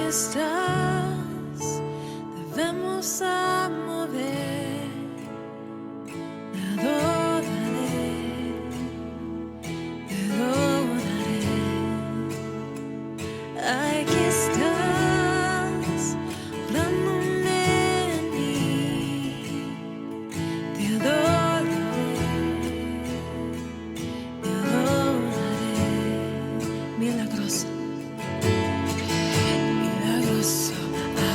estás, debemos a mover. Te adoraré, te adoraré. Aquí estás, hablándome en mí. Te adoraré, milagroso.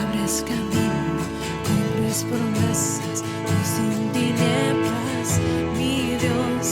Abres camino, cumples promesas, luz sin tinieblas, mi Dios.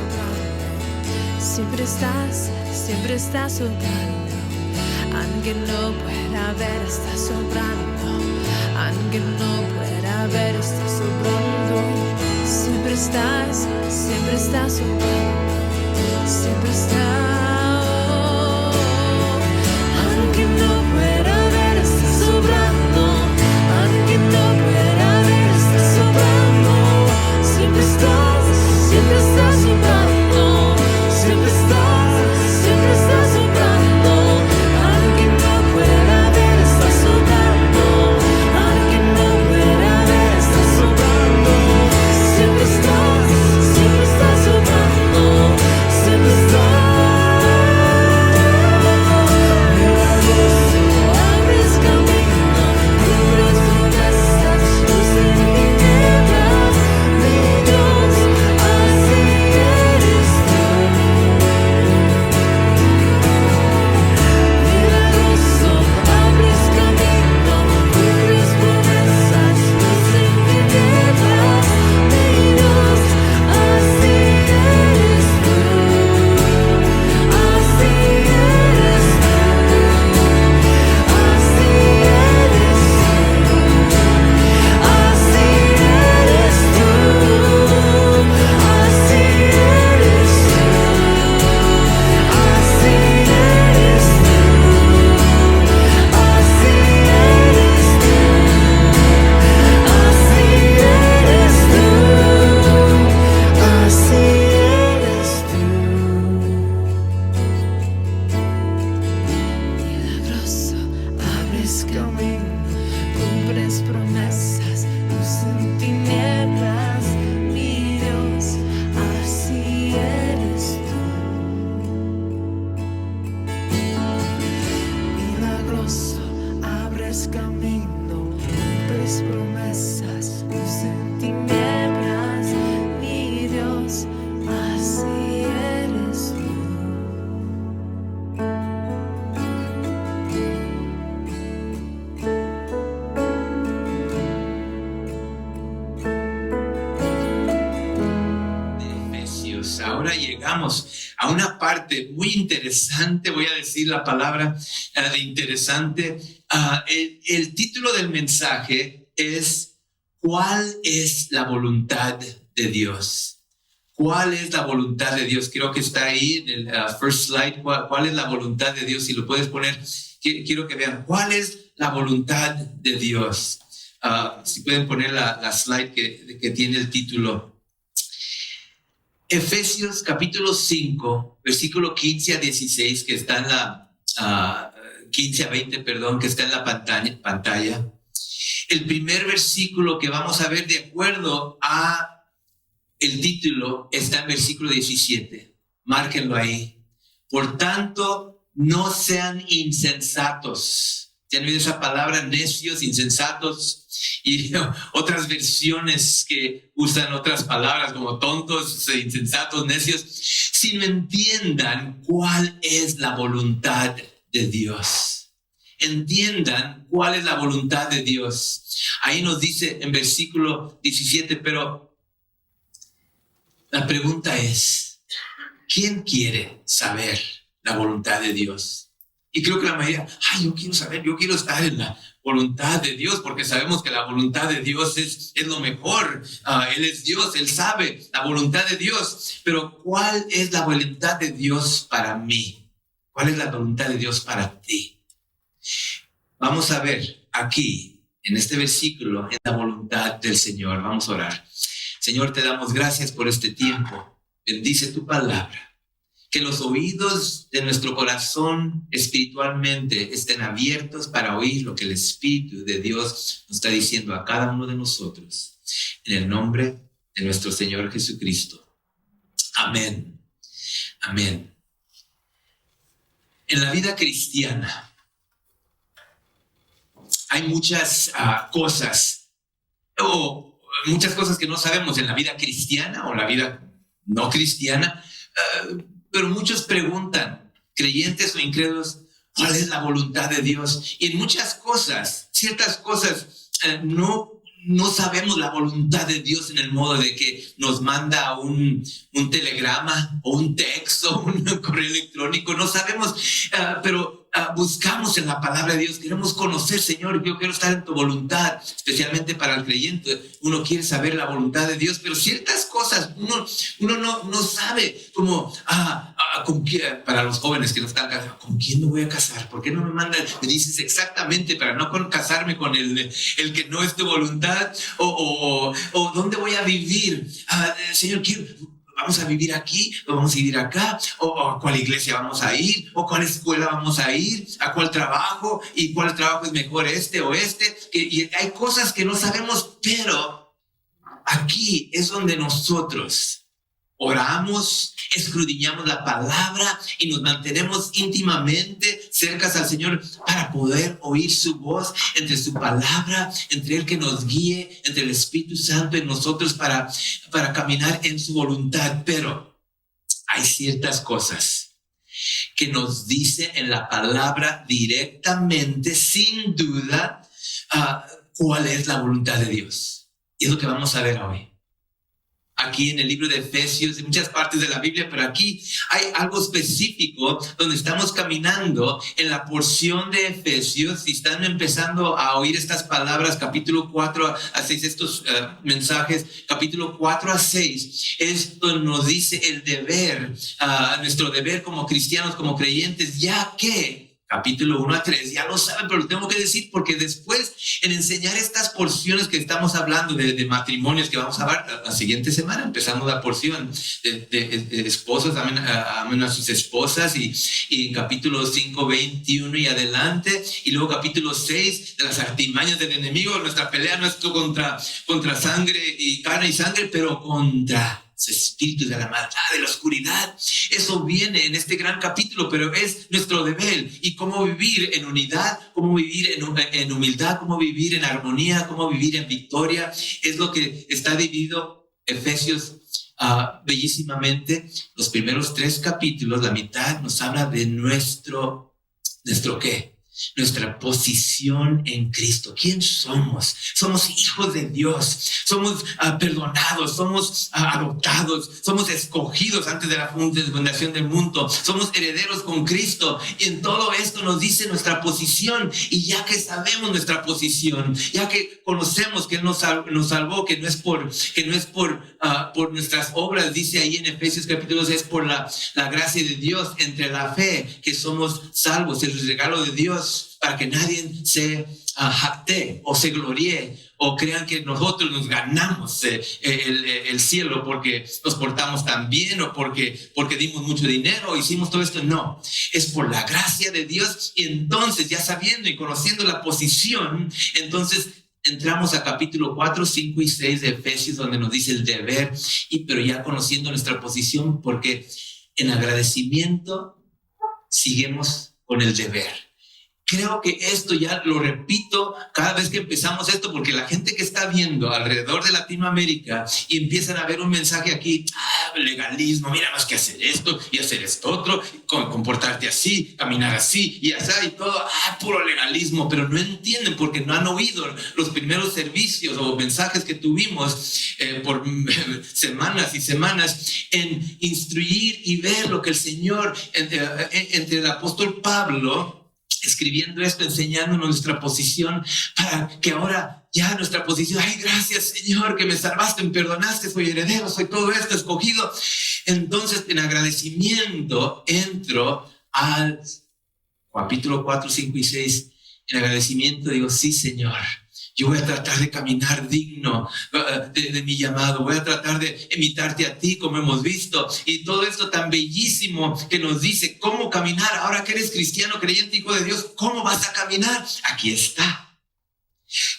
sobrando. Siempre estás sobrando. Aunque no pueda ver, está sobrando. Aunque no pueda ver, está sobrando. Siempre estás sobrando. Siempre estás. Aunque no pueda ver, está sobrando. Aunque no pueda ver, está sobrando. Siempre estás sobrando. Siempre estás sobrando. Aunque no pueda ver, está sobrando. Aunque no pueda ver, está sobrando. Siempre estás sobrando. Siempre estás. Abres camino, cubres promesas, luz en tinieblas. Mi Dios, así eres tú. Milagroso, abres camino, cubres promesas, luz en tinieblas. Mi Dios, así eres tú. Así eres tú. Así eres tú. Así eres tú. Así eres tú. Así eres tú. Así eres tú. Así eres tú. Así eres tú. Milagroso, abres camino, cumples promesas, luz en tinieblas. Mi Dios, así eres tú. Milagroso, abres camino, cumples promesas, luz en tinieblas. Mi Dios, así eres tú. Efesios. Ahora llegamos a una parte muy interesante, voy a decir la palabra de interesante. El título del mensaje es ¿cuál es la voluntad de Dios? ¿Cuál es la voluntad de Dios? Creo que está ahí en el first slide. ¿Cuál es la voluntad de Dios? Si lo puedes poner, quiero que vean cuál es la voluntad de Dios. Si pueden poner la slide que tiene el título. Efesios capítulo 5, versículo 15 a 16, que está en la 15 a 20, perdón, que está en la pantalla. El primer versículo que vamos a ver de acuerdo a el título está en versículo 17. Márquenlo ahí. Por tanto, no sean insensatos. ¿Han oído esa palabra? Necios, insensatos, y otras versiones que usan otras palabras como tontos, insensatos, necios, sino entiendan cuál es la voluntad de Dios. Entiendan cuál es la voluntad de Dios. Ahí nos dice en versículo 17, pero la pregunta es, ¿quién quiere saber la voluntad de Dios? Y creo que la mayoría, yo quiero saber, yo quiero estar en la voluntad de Dios, porque sabemos que la voluntad de Dios es lo mejor. Él es Dios, Él sabe la voluntad de Dios. Pero ¿cuál es la voluntad de Dios para mí? ¿Cuál es la voluntad de Dios para ti? Vamos a ver aquí, en este versículo, en la voluntad del Señor. Vamos a orar. Señor, te damos gracias por este tiempo. Bendice tu palabra. Que los oídos de nuestro corazón espiritualmente estén abiertos para oír lo que el Espíritu de Dios nos está diciendo a cada uno de nosotros. En el nombre de nuestro Señor Jesucristo. Amén. Amén. En la vida cristiana hay muchas cosas, o muchas cosas que no sabemos en la vida cristiana o la vida no cristiana. Pero muchos preguntan, creyentes o incrédulos, ¿cuál es la voluntad de Dios? Y en muchas cosas, ciertas cosas, no no sabemos la voluntad de Dios en el modo de que nos manda un telegrama o un texto, un correo electrónico. No sabemos, pero buscamos en la palabra de Dios. Queremos conocer, Señor, yo quiero estar en tu voluntad, especialmente para el creyente. Uno quiere saber la voluntad de Dios, pero ciertas cosas uno no sabe, como ¿con quién? Para los jóvenes que no están casados, ¿con quién me voy a casar? ¿Por qué no me mandan? Me dices exactamente para no casarme con el que no es tu voluntad, o ¿dónde voy a vivir? Señor, ¿vamos a vivir aquí o vamos a vivir acá? ¿O a cuál iglesia vamos a ir? ¿O cuál escuela vamos a ir? ¿A cuál trabajo? ¿Y cuál trabajo es mejor, este o este? Y hay cosas que no sabemos, pero aquí es donde nosotros oramos, escudriñamos la palabra y nos mantenemos íntimamente cercas al Señor para poder oír su voz entre su palabra, entre Él que nos guíe, entre el Espíritu Santo en nosotros para caminar en su voluntad. Pero hay ciertas cosas que nos dice en la palabra directamente, sin duda, cuál es la voluntad de Dios. Y es lo que vamos a ver hoy. Aquí en el libro de Efesios, en muchas partes de la Biblia, pero aquí hay algo específico donde estamos caminando en la porción de Efesios y están empezando a oír estas palabras, capítulo 4 a 6, estos mensajes, capítulo 4 a 6, es donde nos dice el deber, nuestro deber como cristianos, como creyentes, ya que capítulo 1 a 3, ya lo saben, pero lo tengo que decir porque después en enseñar estas porciones que estamos hablando de matrimonios que vamos a ver la siguiente semana, empezamos la porción de esposos, amen a sus esposas y en capítulo 5, 21 y adelante, y luego capítulo 6 de las artimañas del enemigo. Nuestra pelea no es contra sangre y carne y sangre, pero contra espíritus de la maldad, de la oscuridad. Eso viene en este gran capítulo, pero es nuestro deber. Y cómo vivir en unidad, cómo vivir en humildad, cómo vivir en armonía, cómo vivir en victoria, es lo que está dividido Efesios bellísimamente. Los primeros 3 capítulos, la mitad nos habla de nuestro ¿qué? Nuestra posición en Cristo. ¿Quién somos? Somos hijos de Dios, somos perdonados, somos adoptados, somos escogidos antes de la fundación del mundo, somos herederos con Cristo, y en todo esto nos dice nuestra posición. Y ya que sabemos nuestra posición, ya que conocemos que Él nos salvó, que no es por nuestras obras, dice ahí en Efesios capítulo 6, es por la gracia de Dios, entre la fe que somos salvos, el regalo de Dios, para que nadie se jacte o se gloríe o crean que nosotros nos ganamos el cielo porque nos portamos tan bien o porque dimos mucho dinero o hicimos todo esto. No, es por la gracia de Dios. Y entonces, ya sabiendo y conociendo la posición, entonces entramos a capítulo 4, 5 y 6 de Efesios, donde nos dice el deber, pero ya conociendo nuestra posición, porque en agradecimiento seguimos con el deber. Creo que esto ya lo repito cada vez que empezamos esto, porque la gente que está viendo alrededor de Latinoamérica y empiezan a ver un mensaje aquí, legalismo, mira, más que hacer esto y hacer esto otro, comportarte así, caminar así y así y todo, puro legalismo, pero no entienden porque no han oído los primeros servicios o mensajes que tuvimos por semanas y semanas en instruir y ver lo que el Señor, entre el apóstol Pablo, escribiendo esto, enseñándonos nuestra posición, para que ahora ya nuestra posición, ay, gracias Señor que me salvaste, me perdonaste, soy heredero, soy todo esto, escogido. Entonces, en agradecimiento, entro al capítulo 4, 5 y 6, en agradecimiento digo, sí Señor, yo voy a tratar de caminar digno de mi llamado. Voy a tratar de imitarte a ti, como hemos visto. Y todo esto tan bellísimo que nos dice cómo caminar. Ahora que eres cristiano, creyente, hijo de Dios, ¿cómo vas a caminar? Aquí está.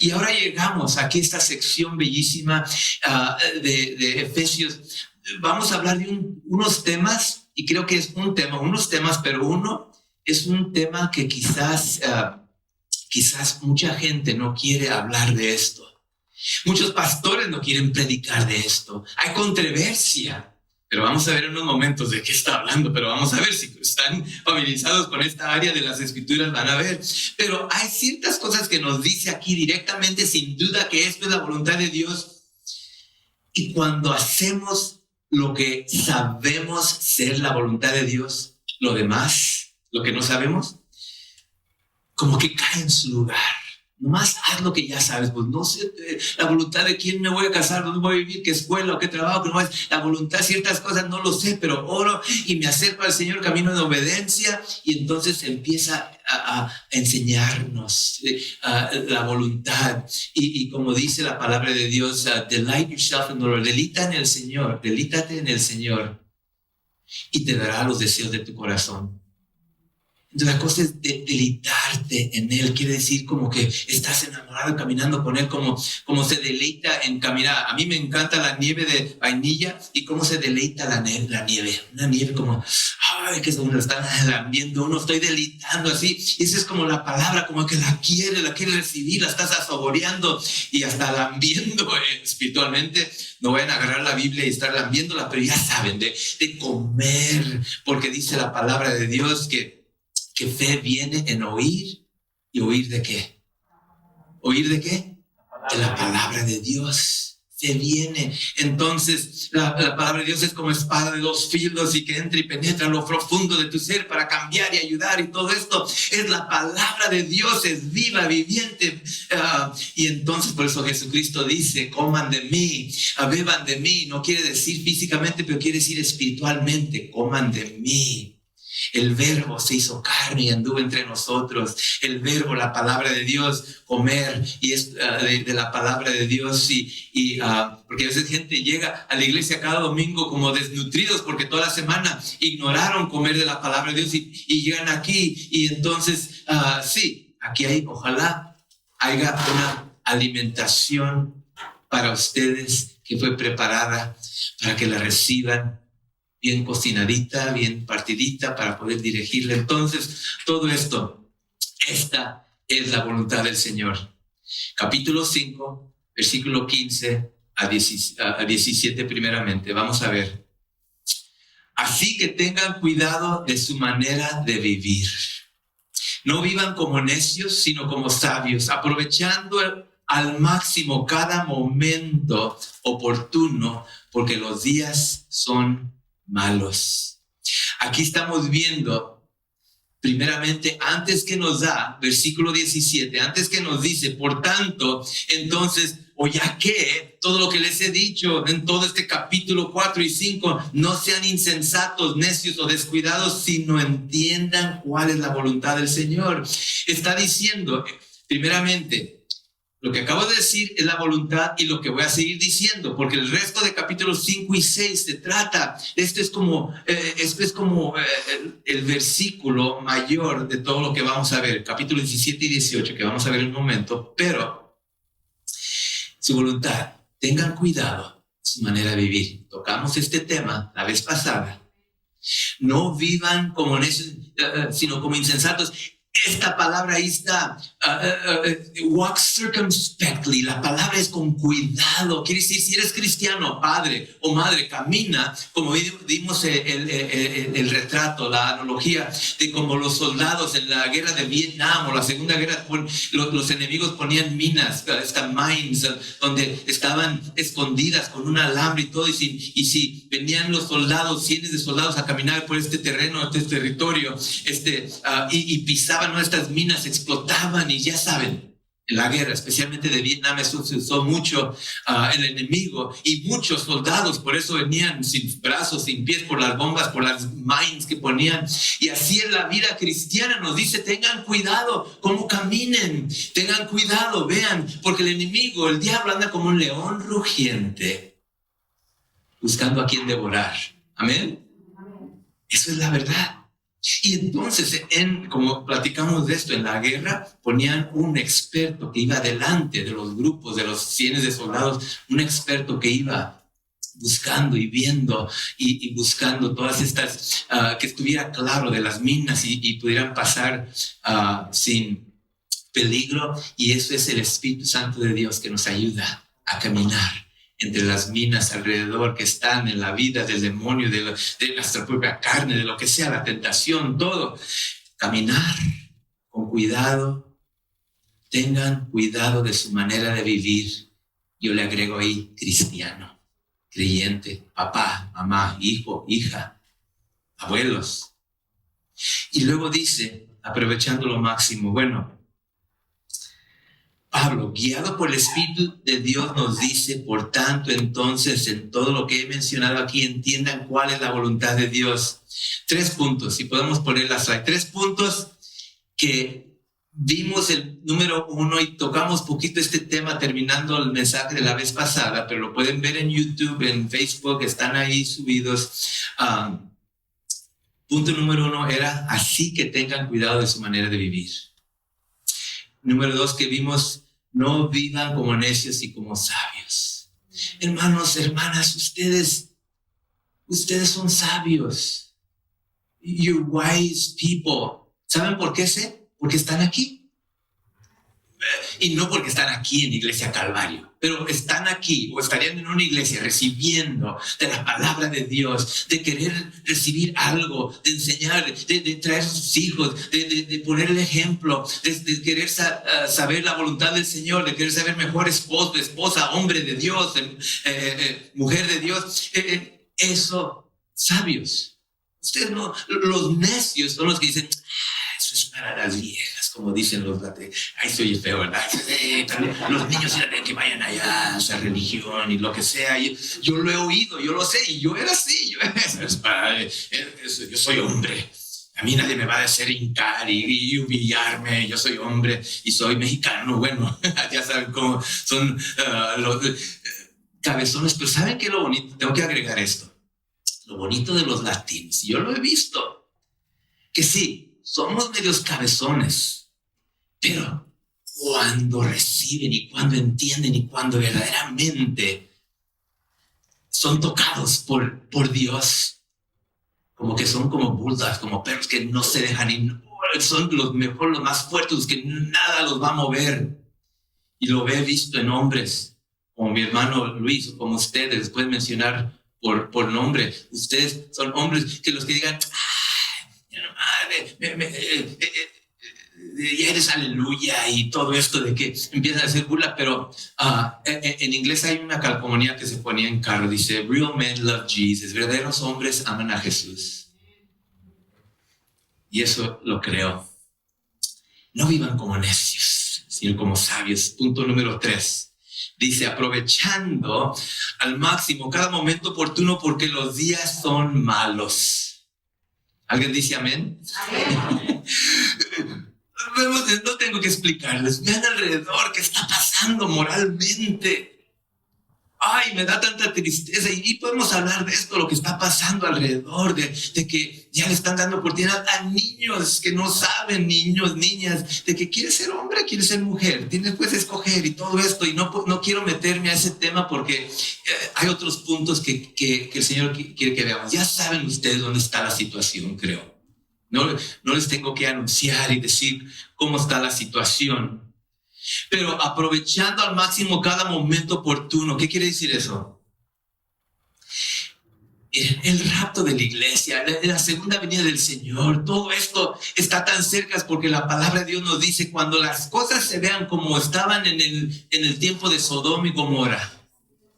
Y ahora llegamos aquí a esta sección bellísima de Efesios. Vamos a hablar de unos temas, y creo que es unos temas, pero uno es un tema que quizás mucha gente no quiere hablar de esto. Muchos pastores no quieren predicar de esto. Hay controversia, Pero vamos a ver en unos momentos de qué está hablando, pero vamos a ver si están familiarizados con esta área de las escrituras, van a ver. Pero hay ciertas cosas que nos dice aquí directamente, sin duda, que esto es la voluntad de Dios. Y cuando hacemos lo que sabemos ser la voluntad de Dios, lo demás, lo que no sabemos, como que cae en su lugar. Nomás haz lo que ya sabes, pues no sé la voluntad de quién me voy a casar, dónde voy a vivir, qué escuela o qué trabajo, que no es la voluntad, ciertas cosas no lo sé, pero oro y me acerco al Señor, camino de obediencia, y entonces empieza a enseñarnos la voluntad. Y como dice la palabra de Dios, delight yourself in the Lord, delítate en el Señor, y te dará los deseos de tu corazón. Entonces la cosa es deleitarte en Él. Quiere decir como que estás enamorado caminando con Él, como se deleita en caminar. A mí me encanta la nieve de vainilla y cómo se deleita la nieve. Una nieve como, ay, que uno la está lambiendo, uno estoy deleitando así. Y esa es como la palabra, como que la quiere recibir, la estás saboreando y hasta lambiendo espiritualmente. No vayan a agarrar la Biblia y estar lambiéndola, pero ya saben, de comer, porque dice la palabra de Dios que fe viene en oír. ¿Y oír de qué? ¿Oír de qué? De la palabra de Dios. Fe viene. Entonces, la palabra de Dios es como espada de dos filos y que entra y penetra lo profundo de tu ser para cambiar y ayudar, y todo esto es la palabra de Dios, es viva, viviente. Y entonces, por eso Jesucristo dice, coman de mí, beban de mí. No quiere decir físicamente, pero quiere decir espiritualmente, coman de mí. El verbo se hizo carne y anduvo entre nosotros. El verbo, la palabra de Dios, comer, y es de la palabra de Dios. Porque a veces gente llega a la iglesia cada domingo como desnutridos porque toda la semana ignoraron comer de la palabra de Dios y llegan aquí. Y entonces, sí, aquí ojalá haya una alimentación para ustedes que fue preparada para que la reciban bien cocinadita, bien partidita, para poder dirigirle. Entonces, todo esto, esta es la voluntad del Señor. Capítulo 5, versículo 15 a 17 primeramente. Vamos a ver. Así que tengan cuidado de su manera de vivir. No vivan como necios, sino como sabios, aprovechando al máximo cada momento oportuno, porque los días son malos. Aquí estamos viendo, primeramente, antes que nos da, versículo 17, antes que nos dice, por tanto, entonces, o ya que, todo lo que les he dicho en todo este capítulo 4 y 5, no sean insensatos, necios o descuidados, sino entiendan cuál es la voluntad del Señor. Está diciendo, primeramente, lo que acabo de decir es la voluntad y lo que voy a seguir diciendo, porque el resto de capítulos 5 y 6 se trata, este es como el versículo mayor de todo lo que vamos a ver, capítulos 17 y 18, que vamos a ver en un momento, pero su voluntad, tengan cuidado de su manera de vivir. Tocamos este tema la vez pasada. No vivan como necios, sino como insensatos. Esta palabra ahí está, walk circumspectly. La palabra es con cuidado. Quiere decir, si eres cristiano, padre o madre, camina, como dimos el retrato, la analogía de como los soldados en la guerra de Vietnam o la Segunda Guerra, los enemigos ponían minas, estas mines, donde estaban escondidas con un alambre y todo, y si venían los soldados, cientos de soldados a caminar por este terreno, este territorio, y pisaban nuestras minas, explotaban, y ya saben, en la guerra, especialmente de Vietnam, eso se usó mucho, el enemigo, y muchos soldados por eso venían sin brazos, sin pies, por las bombas, por las mines que ponían. Y así es la vida cristiana. Nos dice, tengan cuidado cómo caminen, tengan cuidado, vean, porque el enemigo, el diablo, anda como un león rugiente buscando a quien devorar. Amén. Eso es la verdad. Y entonces, como platicamos de esto, en la guerra ponían un experto que iba delante de los grupos, de los cientos de soldados, un experto que iba buscando y viendo y buscando todas estas, que estuviera claro de las minas y pudieran pasar sin peligro. Y eso es el Espíritu Santo de Dios que nos ayuda a caminar entre las minas alrededor que están en la vida del demonio, de nuestra propia carne, de lo que sea, la tentación, todo. Caminar con cuidado. Tengan cuidado de su manera de vivir. Yo le agrego ahí cristiano, creyente, papá, mamá, hijo, hija, abuelos. Y luego dice, aprovechando lo máximo, bueno, Pablo, guiado por el Espíritu de Dios, nos dice, por tanto, entonces, en todo lo que he mencionado aquí, entiendan cuál es la voluntad de Dios. 3 puntos, si podemos ponerlas ahí. 3 puntos que vimos el número 1 y tocamos poquito este tema terminando el mensaje de la vez pasada, pero lo pueden ver en YouTube, en Facebook, están ahí subidos. Punto número 1 era, así que tengan cuidado de su manera de vivir. Número 2 que vimos, no vivan como necios y como sabios. Hermanos, hermanas, ustedes son sabios. You're wise people. ¿Saben por qué sé? Porque están aquí. Y no porque están aquí en Iglesia Calvario, pero están aquí o estarían en una iglesia recibiendo de la palabra de Dios, de querer recibir algo, de enseñar, de traer a sus hijos, de poner el ejemplo, de querer saber la voluntad del Señor, de querer saber mejor esposo, esposa, hombre de Dios, mujer de Dios. Eso, sabios. Ustedes no, los necios son los que dicen, eso es para las viejas, como dicen los latinos. Ay, se oye feo, ¿verdad? Los niños que vayan allá a esa religión y lo que sea. Yo lo he oído, yo lo sé, y yo era así. Yo soy hombre. A mí nadie me va a hacer hincar y humillarme. Yo soy hombre y soy mexicano. Bueno, ya saben cómo son los cabezones. Pero ¿saben qué es lo bonito? Tengo que agregar esto. Lo bonito de los latinos, y yo lo he visto, que sí, somos medios cabezones, pero cuando reciben y cuando entienden y cuando verdaderamente son tocados por Dios, como que son como bulldogs, como perros que no se dejan ir, son los mejores, los más fuertes, los que nada los va a mover. Y lo he visto en hombres, como mi hermano Luis, o como ustedes, les pueden mencionar por nombre. Ustedes son hombres que los que digan, ya eres aleluya y todo esto de que empiezan a hacer burla, pero en inglés hay una calcomanía que se ponía en carro, dice, real men love Jesus, verdaderos hombres aman a Jesús. Y eso lo creo. No vivan como necios, sino como sabios. Punto número 3. Dice, aprovechando al máximo cada momento oportuno porque los días son malos. ¿Alguien dice amén? Amén. No tengo que explicarles. Vean alrededor qué está pasando moralmente. Ay, me da tanta tristeza. Y podemos hablar de esto, lo que está pasando alrededor, de que ya le están dando oportunidad a niños que no saben, niños, niñas, de que quiere ser hombre, quiere ser mujer, tienes pues escoger y todo esto. Y no quiero meterme a ese tema porque hay otros puntos que el Señor quiere que veamos. Ya saben ustedes dónde está la situación, creo. No les tengo que anunciar y decir cómo está la situación. Pero aprovechando al máximo cada momento oportuno. ¿Qué quiere decir eso? El rapto de la iglesia, la segunda venida del Señor, todo esto está tan cerca porque la palabra de Dios nos dice cuando las cosas se vean como estaban en el tiempo de Sodoma y Gomorra.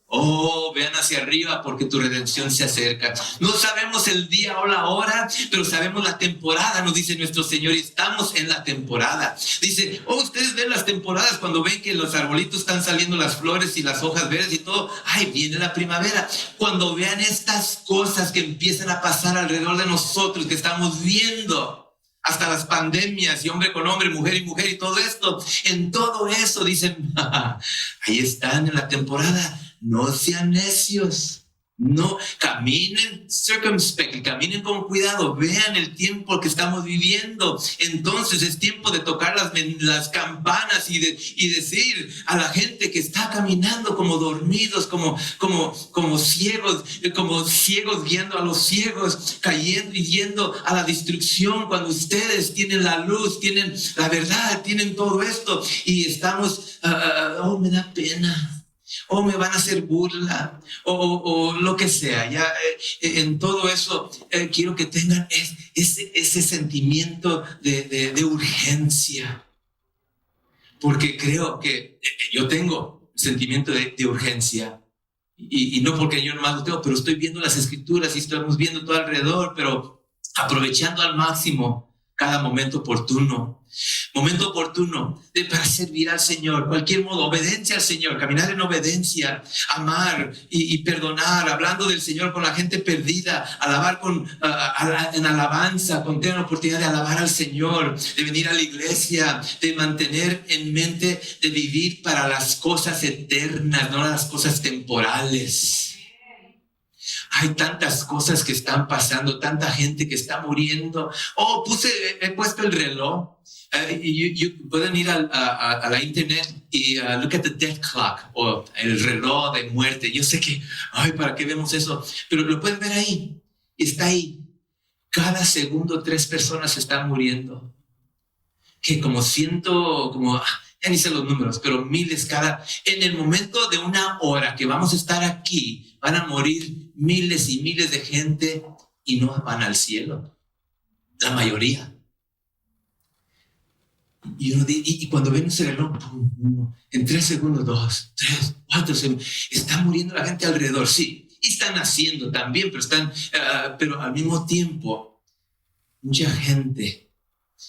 Oh, vean hacia arriba porque tu redención se acerca. No sabemos el día o la hora, pero sabemos la temporada, nos dice nuestro Señor, y estamos en la temporada. Dice, ustedes ven las temporadas cuando ven que los arbolitos están saliendo las flores y las hojas verdes y todo. Ay, viene la primavera. Cuando vean estas cosas que empiezan a pasar alrededor de nosotros, que estamos viendo, hasta las pandemias y hombre con hombre, mujer y todo esto, en todo eso dicen, ahí están en la temporada. No sean necios, no caminen circumspect, caminen con cuidado, vean el tiempo que estamos viviendo. Entonces es tiempo de tocar las campanas y decir a la gente que está caminando como dormidos, como ciegos guiando a los ciegos, cayendo y yendo a la destrucción, cuando ustedes tienen la luz, tienen la verdad, tienen todo esto y estamos, me da pena. o me van a hacer burla, o lo que sea. Ya en todo eso quiero que tengan ese sentimiento de urgencia, porque creo que yo tengo sentimiento de urgencia. Y no porque yo nomás lo tengo, pero estoy viendo las escrituras y estamos viendo todo alrededor, pero aprovechando al máximo cada momento oportuno. Momento oportuno para servir al Señor, cualquier modo, obediencia al Señor, caminar en obediencia, amar y perdonar, hablando del Señor con la gente perdida, alabar en alabanza, con tener la oportunidad de alabar al Señor, de venir a la iglesia, de mantener en mente, de vivir para las cosas eternas, no las cosas temporales. Hay tantas cosas que están pasando, tanta gente que está muriendo. He puesto el reloj. Pueden ir a la internet y look at the death clock, o el reloj de muerte. Yo sé que, ¿para qué vemos eso? Pero lo pueden ver ahí. Está ahí. Cada segundo 3 personas están muriendo. Que ya ni sé los números, pero miles en el momento de 1 hora que vamos a estar aquí, van a morir miles y miles de gente y no van al cielo. La mayoría. Y cuando ven ese reloj, en 3 segundos, 2, 3, 4 segundos, está muriendo la gente alrededor, sí. Y están haciendo también, pero al mismo tiempo, mucha gente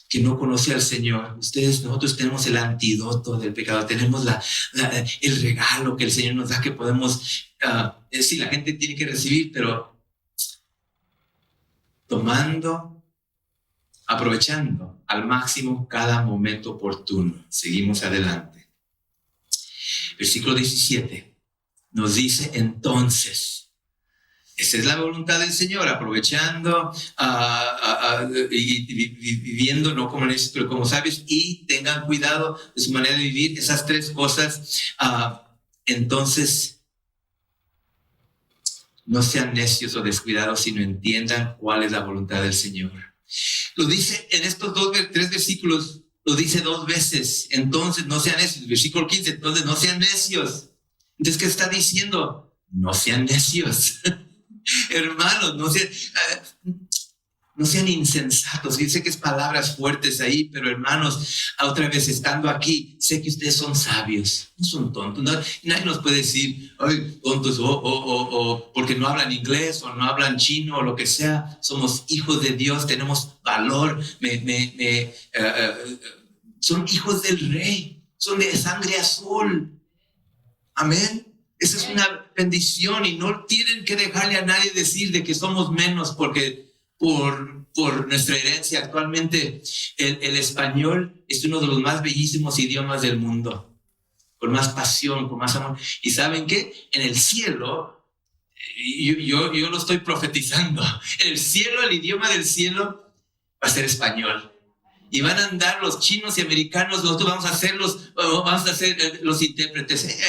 que no conoce al Señor. Nosotros tenemos el antídoto del pecado, tenemos el regalo que el Señor nos da, que podemos, sí, la gente tiene que recibir, pero aprovechando al máximo cada momento oportuno. Seguimos adelante. Versículo 17 nos dice: entonces, esa es la voluntad del Señor, aprovechando y viviendo no como necios, pero como sabios, y tengan cuidado de su manera de vivir. Esas 3 cosas. Entonces, no sean necios o descuidados, sino entiendan cuál es la voluntad del Señor. Lo dice en estos 3 versículos, lo dice 2 veces. Entonces, no sean necios. Versículo 15, entonces no sean necios. Entonces, ¿qué está diciendo? No sean necios. Hermanos, no sean insensatos. Yo sé que es palabras fuertes ahí, pero hermanos, otra vez estando aquí, sé que ustedes son sabios, no son tontos. Nadie nos puede decir, ay, tontos, o porque no hablan inglés, o no hablan chino, o lo que sea. Somos hijos de Dios, tenemos valor. Son hijos del Rey, son de sangre azul. Amén. Esa es una bendición, y no tienen que dejarle a nadie decir de que somos menos porque por nuestra herencia. Actualmente el español es uno de los más bellísimos idiomas del mundo, con más pasión, con más amor. ¿Y saben qué? En el cielo, yo lo estoy profetizando, en el cielo, el idioma del cielo va a ser español. Y van a andar los chinos y americanos, nosotros vamos a ser los intérpretes.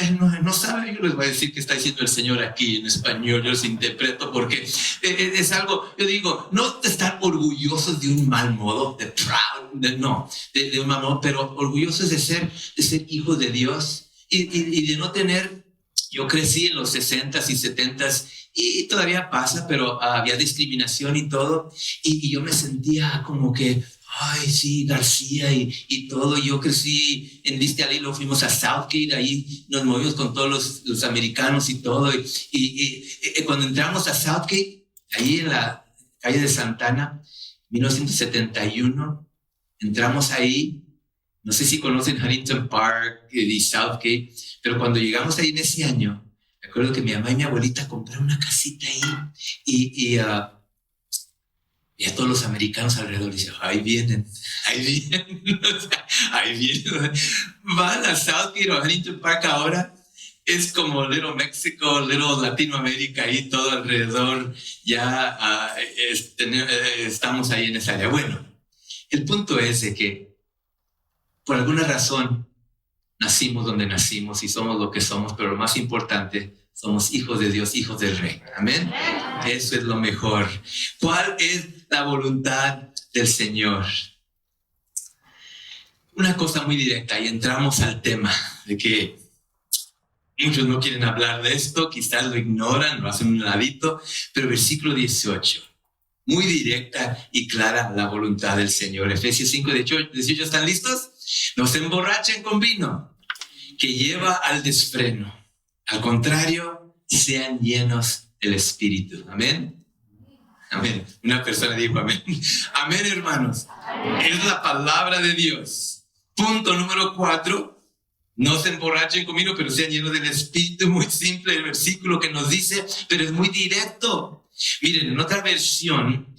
No saben, yo les voy a decir qué está diciendo el Señor aquí en español, yo los interpreto, porque es algo, yo digo, no estar orgullosos de un mal modo, de un mal modo, pero orgullosos de ser hijos de Dios y de no tener. Yo crecí en los 60s y 70s y todavía pasa, pero había discriminación y todo, y yo me sentía como que, ay, sí, García y todo. Yo crecí en Vista Alley, luego fuimos a Southgate, ahí nos movimos con todos los americanos y todo. Y cuando entramos a Southgate, ahí en la calle de Santana, 1971, entramos ahí. No sé si conocen Huntington Park y Southgate, pero cuando llegamos ahí en ese año, me acuerdo que mi mamá y mi abuelita compraron una casita ahí y a todos los americanos alrededor dicen, ahí vienen. Van a Southgate o Huntington Park ahora. Es como Little Mexico, Little Latinoamérica, ahí todo alrededor. Ya estamos ahí en esa área. Bueno, el punto es de que por alguna razón nacimos donde nacimos y somos lo que somos, pero lo más importante, somos hijos de Dios, hijos del Rey. Amén. Eso es lo mejor. ¿Cuál es la voluntad del Señor? Una cosa muy directa, y entramos al tema de que Muchos no quieren hablar de esto, quizás lo ignoran, lo hacen un ladito, pero versículo 18, muy directa y clara la voluntad del Señor. Efesios 5, 18, ¿están listos? No se emborrachen con vino, que lleva al desfreno. Al contrario, sean llenos del Espíritu. Amén. Amén. Una persona dijo amén. Amén, hermanos. Es la palabra de Dios. Punto número 4. No se emborrachen con vino, pero sean llenos del Espíritu. Muy simple el versículo que nos dice, pero es muy directo. Miren, en otra versión,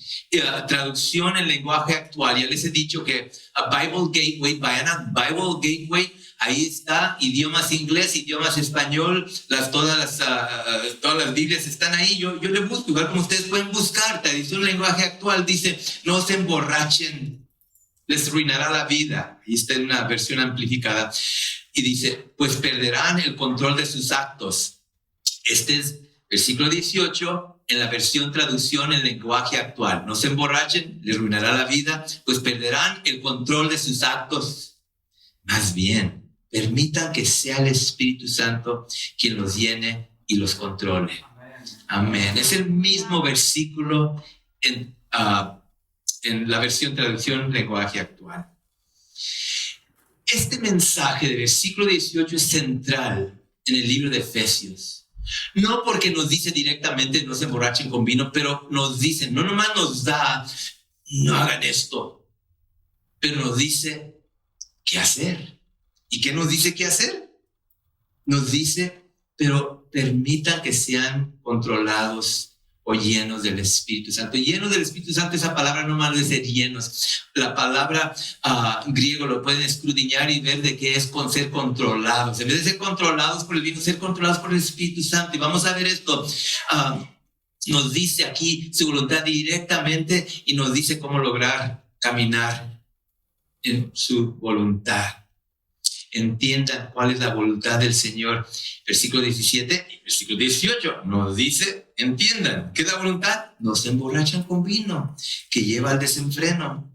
traducción en lenguaje actual, ya les he dicho que a Bible Gateway, vayan a Bible Gateway, ahí está, idiomas inglés, idiomas español, todas las Biblias están ahí. Yo le busco, igual como ustedes pueden buscar, traducción en lenguaje actual dice, no se emborrachen, les arruinará la vida. Ahí está en una versión amplificada. Y dice, pues perderán el control de sus actos. Este es versículo 18 en la versión traducción en lenguaje actual. No se emborrachen, les arruinará la vida, pues perderán el control de sus actos. Más bien, permitan que sea el Espíritu Santo quien los llene y los controle. Amén. Es el mismo versículo en la versión traducción en lenguaje actual. Este mensaje de versículo 18 es central en el libro de Efesios. No porque nos dice directamente no se emborrachen con vino, pero nos dice, no nomás nos da, no hagan esto, pero nos dice qué hacer. ¿Y qué nos dice qué hacer? Nos dice, pero permitan que sean controlados o llenos del Espíritu Santo. Llenos del Espíritu Santo, esa palabra no más de ser llenos. La palabra griego lo pueden escudriñar y ver de qué es con ser controlados. En vez de ser controlados por el vino, ser controlados por el Espíritu Santo. Y vamos a ver esto. Nos dice aquí su voluntad directamente y nos dice cómo lograr caminar en su voluntad. Entiendan cuál es la voluntad del Señor. Versículo 17 y versículo 18 nos dice, entiendan, ¿qué es la voluntad? No se emborrachan con vino, que lleva al desenfreno.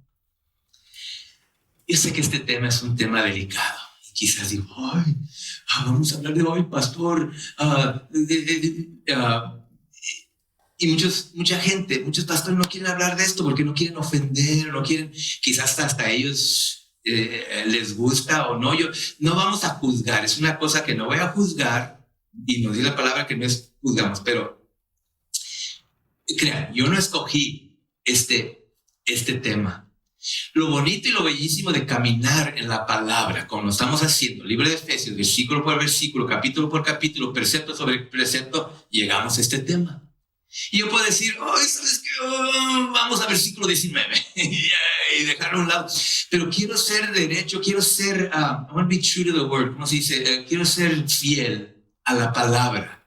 Yo sé que este tema es un tema delicado. Y quizás digo, vamos a hablar de hoy, pastor. Y mucha gente, muchos pastores no quieren hablar de esto porque no quieren ofender, no quieren, quizás hasta ellos les gusta o no. No vamos a juzgar, es una cosa que no voy a juzgar, y nos dice la palabra que no es juzgamos, pero crean, yo no escogí este tema. Lo bonito y lo bellísimo de caminar en la palabra, como lo estamos haciendo, libro de Efesios, versículo por versículo, capítulo por capítulo, precepto sobre precepto, llegamos a este tema. Y yo puedo decir, ¿sabes qué? Vamos a versículo 19 y dejarlo a un lado. Pero quiero ser derecho, quiero ser, I want to be true to the word, ¿cómo se dice? Quiero ser fiel a la palabra.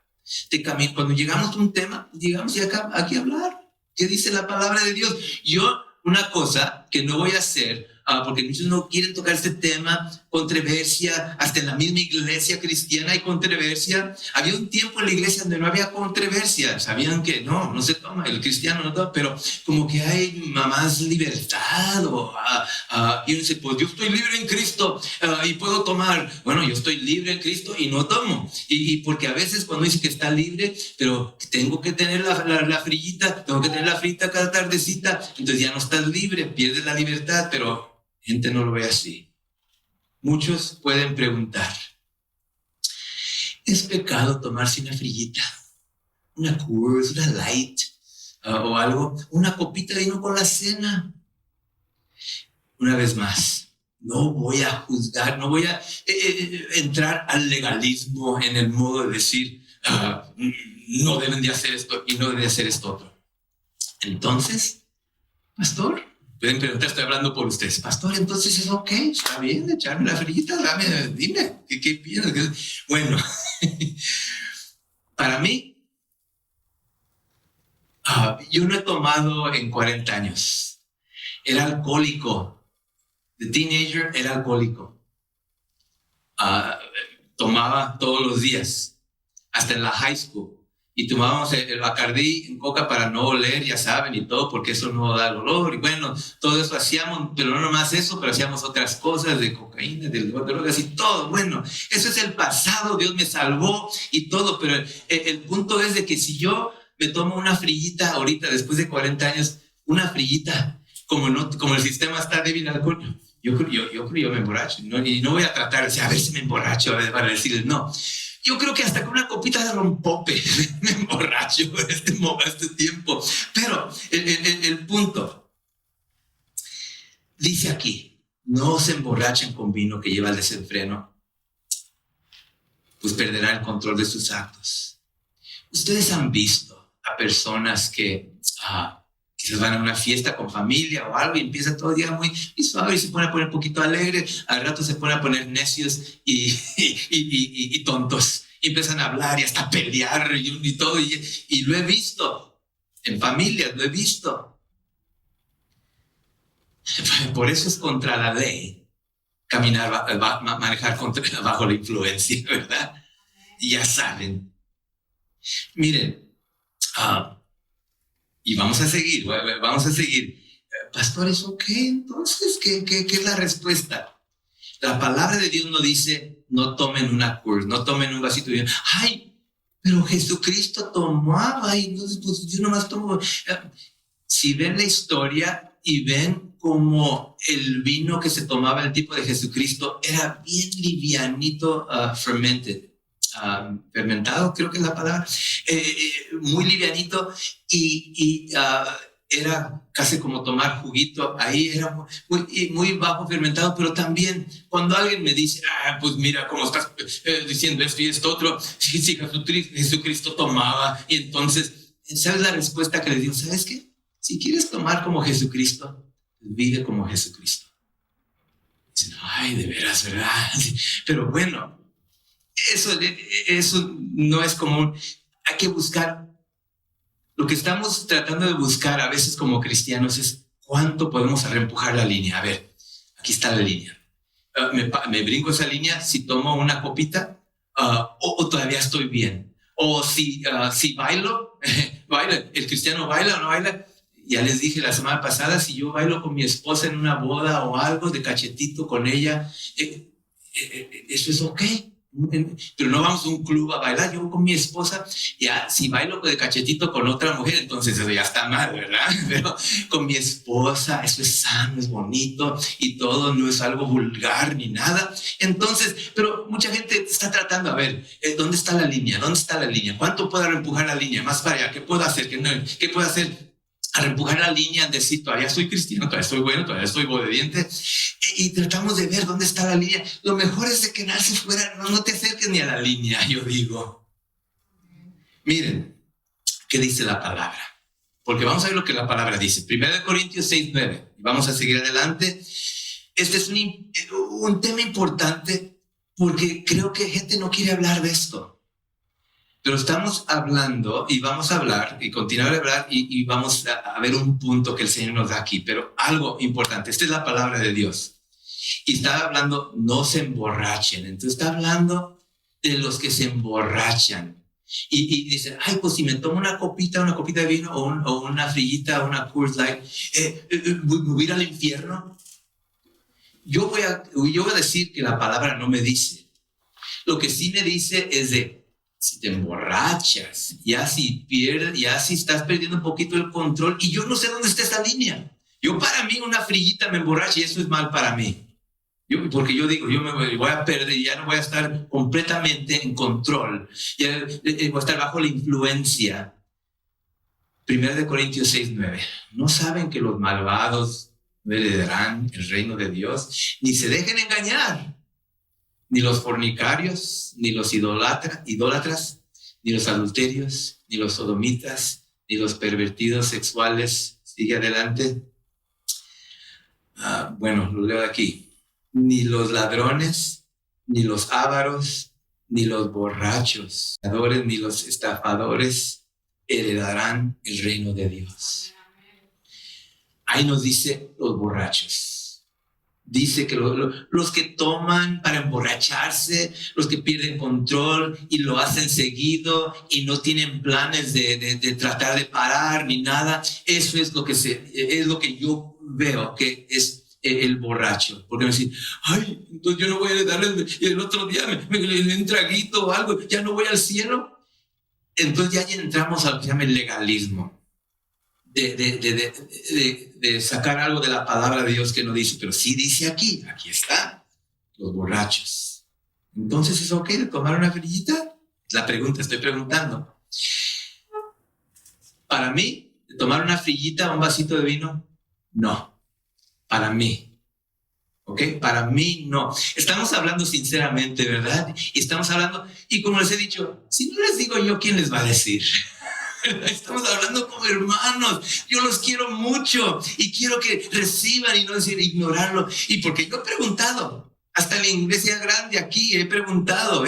Cuando llegamos a un tema, llegamos aquí a hablar. ¿Qué dice la palabra de Dios? Una cosa que no voy a hacer, porque muchos no quieren tocar este tema, controversia, hasta en la misma iglesia cristiana hay controversia. Había un tiempo en la iglesia donde no había controversia, sabían que no se toma, el cristiano no toma, pero como que hay más libertad, y uno dice, pues yo estoy libre en Cristo y puedo tomar. Bueno, yo estoy libre en Cristo y no tomo, y porque a veces cuando dice que está libre, pero tengo que tener la frillita, tengo que tener la frita cada tardecita, entonces ya no estás libre, pierdes la libertad, pero gente no lo ve así. Muchos pueden preguntar, ¿es pecado tomarse una frillita, una Coors, una Light o algo, una copita de vino con la cena? Una vez más, no voy a juzgar, no voy a entrar al legalismo en el modo de decir, no deben de hacer esto y no deben de hacer esto otro. Entonces, pastor, pueden preguntar, estoy hablando por ustedes. Pastor, entonces es ok, está bien, echarme la frillita, dime, ¿qué piensas? Bueno, para mí, yo no he tomado en 40 años. Era alcohólico. De teenager era alcohólico. Tomaba todos los días, hasta en la high school. y tomábamos el Bacardí en coca para no oler, ya saben, y todo, porque eso no da olor. Y bueno, todo eso hacíamos, pero no nomás eso, pero hacíamos otras cosas de cocaína, de drogas y todo. Bueno, eso es el pasado, Dios me salvó y todo, pero el punto es de que si yo me tomo una frillita ahorita, después de 40 años, una frillita, como el sistema está débil al alcohol, yo creo me emborracho, ¿no? Y no voy a tratar de decir, a ver si me emborracho, para decirles no. Yo creo que hasta con una copita de rompope me emborracho este tiempo. Pero el punto dice aquí, no se emborrachen con vino que lleva al desenfreno, pues perderán el control de sus actos. Ustedes han visto a personas que quizás van a una fiesta con familia o algo y empieza todo el día muy suave y se pone a poner un poquito alegre, al rato se pone a poner necios y tontos, y empiezan a hablar y hasta pelear y todo, y lo he visto en familias, lo he visto. Por eso es contra la ley manejar bajo la influencia, ¿verdad? Y ya saben. Miren, y vamos a seguir. Pastor, ¿eso qué? Entonces, ¿qué es la respuesta? La palabra de Dios no dice, no tomen una Coors, no tomen un vasito de vino. Ay, pero Jesucristo tomaba y entonces pues yo nomás tomo. Si ven la historia y ven como el vino que se tomaba el tipo de Jesucristo era bien livianito, fermentado, creo que es la palabra, muy livianito y era casi como tomar juguito, ahí era muy bajo fermentado, pero también cuando alguien me dice, pues mira cómo estás diciendo esto y esto otro, sí, Jesucristo tomaba, y entonces, ¿sabes la respuesta que les digo? ¿Sabes qué? Si quieres tomar como Jesucristo, vive como Jesucristo. Dicen, ay, de veras, ¿verdad? Pero bueno, eso no es común. Hay que buscar. Lo que estamos tratando de buscar a veces como cristianos es cuánto podemos reempujar la línea. A ver, aquí está la línea. ¿Me brinco esa línea si tomo una copita o todavía estoy bien? O si bailo, el cristiano baila o no baila. Ya les dije la semana pasada, si yo bailo con mi esposa en una boda o algo de cachetito con ella, eso es ok. Pero no vamos a un club a bailar, yo con mi esposa, ya si bailo de cachetito con otra mujer, entonces eso ya está mal, ¿verdad? Pero con mi esposa, eso es sano, es bonito y todo, no es algo vulgar ni nada. Entonces, pero mucha gente está tratando, a ver, ¿dónde está la línea? ¿Dónde está la línea? ¿Cuánto puedo reempujar la línea? Más para allá, ¿qué puedo hacer? ¿Qué puedo hacer? A reempujar la línea, decir, todavía soy cristiano, todavía estoy bueno, todavía estoy obediente, y tratamos de ver dónde está la línea. Lo mejor es de que nadie fuera, no te acerques ni a la línea, yo digo. Miren, ¿qué dice la palabra? Porque vamos a ver lo que la palabra dice. 1 Corintios 6:9, y vamos a seguir adelante. Este es un tema importante porque creo que gente no quiere hablar de esto. Pero estamos hablando y vamos a hablar y continuar a hablar y vamos a ver un punto que el Señor nos da aquí, pero algo importante. Esta es la palabra de Dios. Y está hablando, no se emborrachen. Entonces está hablando de los que se emborrachan. Y dicen, ay, pues si me tomo una copita de vino o una frillita, una Coors Light, ¿voy a ir al infierno? Yo voy a decir que la palabra no me dice. Lo que sí me dice es de, si te emborrachas, ya si estás perdiendo un poquito el control, y yo no sé dónde está esa línea. Para mí una frillita me emborracha y eso es mal para mí. Porque yo digo, yo me voy a perder y ya no voy a estar completamente en control. Ya voy a estar bajo la influencia. 1 Corintios 6:9. ¿No saben que los malvados no heredarán el reino de Dios? Ni se dejen engañar. Ni los fornicarios, ni los idólatras, ni los adulterios, ni los sodomitas, ni los pervertidos sexuales. Sigue adelante. Bueno, lo leo aquí. Ni los ladrones, ni los ávaros, ni los borrachos, ni los estafadores heredarán el reino de Dios. Ahí nos dice los borrachos. Dice que los que toman para emborracharse, los que pierden control y lo hacen seguido y no tienen planes de tratar de parar ni nada, eso es lo que yo veo que es el borracho. Porque me dicen, ay, entonces yo no voy a darle, el otro día me un traguito o algo, ya no voy al cielo. Entonces ya entramos a lo que se llama el legalismo. De sacar algo de la palabra de Dios que no dice, pero sí dice aquí está, los borrachos. Entonces, ¿es ok de tomar una frillita? La pregunta, estoy preguntando. Para mí, de tomar una frillita o un vasito de vino, no. Para mí. ¿Ok? Para mí, no. Estamos hablando sinceramente, ¿verdad? Y estamos hablando, y como les he dicho, si no les digo yo, ¿quién les va a decir? Estamos hablando como hermanos. Yo los quiero mucho y quiero que reciban y no decir ignorarlo. Y porque yo he preguntado, hasta en la iglesia grande aquí he preguntado,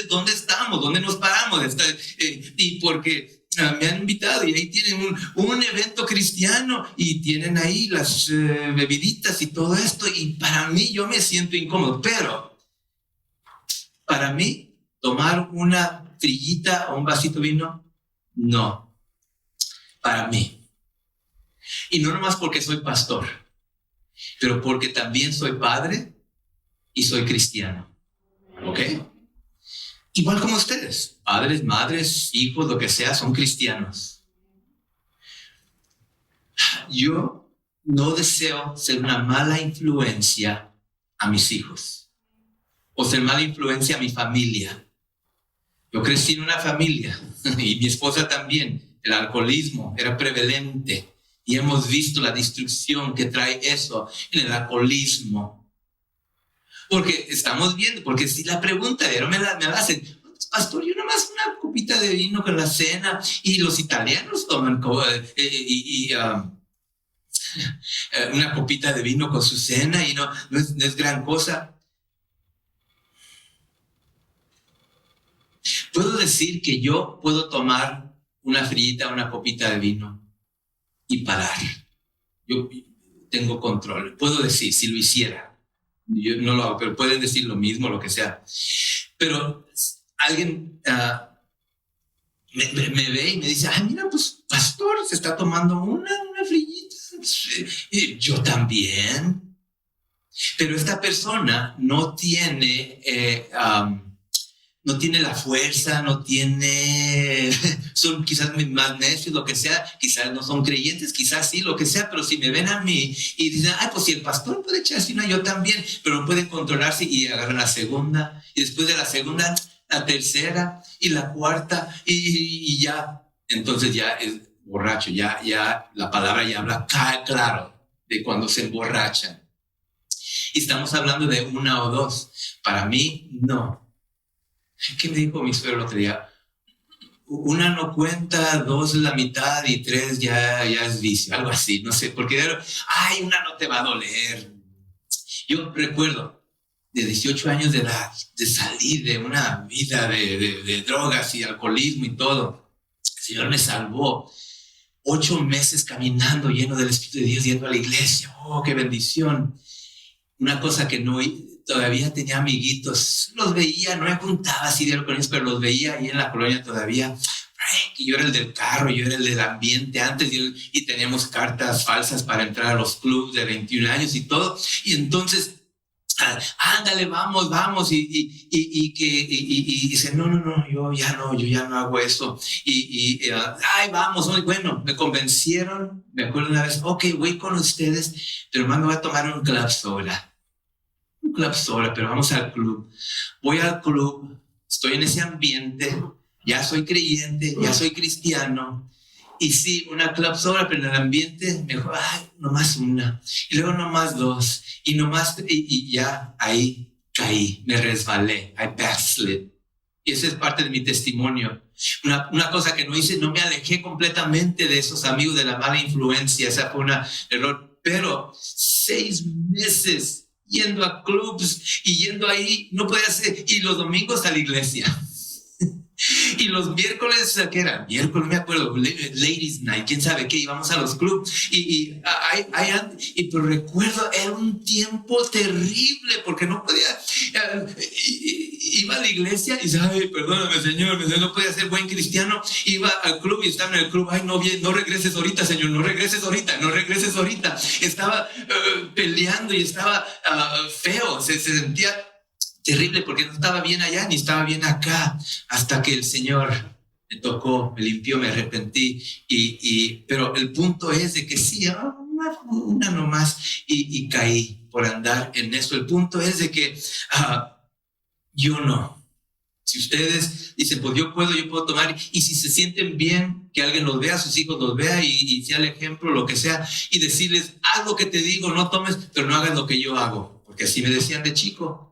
¿dónde estamos? ¿Dónde nos paramos? Y porque me han invitado y ahí tienen un evento cristiano y tienen ahí las bebiditas y todo esto. Y para mí yo me siento incómodo, pero para mí tomar una frillita o un vasito de vino, no, para mí. Y no nomás porque soy pastor, pero porque también soy padre y soy cristiano. ¿Ok? Igual como ustedes, padres, madres, hijos, lo que sea, son cristianos. Yo no deseo ser una mala influencia a mis hijos o ser mala influencia a mi familia. Yo crecí en una familia y mi esposa también. El alcoholismo era prevalente y hemos visto la destrucción que trae eso en el alcoholismo. Porque estamos viendo, porque si la pregunta me la hacen, pastor, yo nomás una copita de vino con la cena y los italianos toman una copita de vino con su cena y no es gran cosa. Puedo decir que yo puedo tomar una frillita, una copita de vino y parar. Yo tengo control. Puedo decir, si lo hiciera. Yo no lo hago, pero pueden decir lo mismo, lo que sea. Pero alguien me ve y me dice, ay, mira, pues, pastor, se está tomando una frillita. Y yo también. Pero esta persona no tiene... no tiene la fuerza, son quizás más necios, lo que sea, quizás no son creyentes, quizás sí, lo que sea, pero si me ven a mí y dicen, ay, pues si el pastor puede echarse una, yo también, pero no pueden controlarse y agarran la segunda, y después de la segunda, la tercera, y la cuarta, y ya, entonces ya es borracho, ya la palabra ya habla claro de cuando se emborrachan. Y estamos hablando de una o dos. Para mí, no. ¿Qué me dijo mi suegro el otro día? Una no cuenta, dos es la mitad y tres ya es vicio, algo así, no sé, porque ay, una no te va a doler. Yo recuerdo de 18 años de edad, de salir de una vida de drogas y alcoholismo y todo. El Señor me salvó. 8 meses caminando lleno del Espíritu de Dios, yendo a la iglesia. Oh, qué bendición. Una cosa que no... Todavía tenía amiguitos, los veía, no me juntaba así de con ellos, pero los veía ahí en la colonia todavía. Y yo era el del carro, yo era el del ambiente antes y teníamos cartas falsas para entrar a los clubes de 21 años y todo. Y entonces, ándale, vamos. Y dice, no, yo ya no hago eso. Ay, vamos, bueno, me convencieron, me acuerdo una vez, ok, voy con ustedes, pero más me voy a tomar un club soda. Pero vamos al club. Voy al club, estoy en ese ambiente, ya soy creyente, ya soy cristiano. Y sí, una club soda, pero en el ambiente me dijo, ay, nomás una. Y luego nomás dos. Y ya ahí caí, me resbalé, I backslid. Y esa es parte de mi testimonio. Una cosa que no hice, no me alejé completamente de esos amigos de la mala influencia. Esa fue un error. Pero 6 meses yendo a clubs y yendo ahí, no podía hacer, y los domingos a la iglesia. Y los miércoles, ¿qué era? Miércoles, no me acuerdo, Ladies Night, quién sabe qué, íbamos a los clubs. Pero recuerdo, era un tiempo terrible porque no podía. Iba a la iglesia y sabe, perdóname, Señor, no podía ser buen cristiano. Iba al club y estaba en el club. Ay, no regreses ahorita, Señor, no regreses ahorita. Estaba peleando y estaba feo, se sentía terrible porque no estaba bien allá ni estaba bien acá, hasta que el Señor me tocó, me limpió, me arrepentí. Pero el punto es de que sí, una nomás y caí por andar en eso. El punto es de que yo no. Si ustedes dicen, pues yo puedo tomar, y si se sienten bien, que alguien los vea, sus hijos los vea y sea el ejemplo, lo que sea, y decirles, haz lo que te digo, no tomes, pero no hagas lo que yo hago. Porque así me decían de chico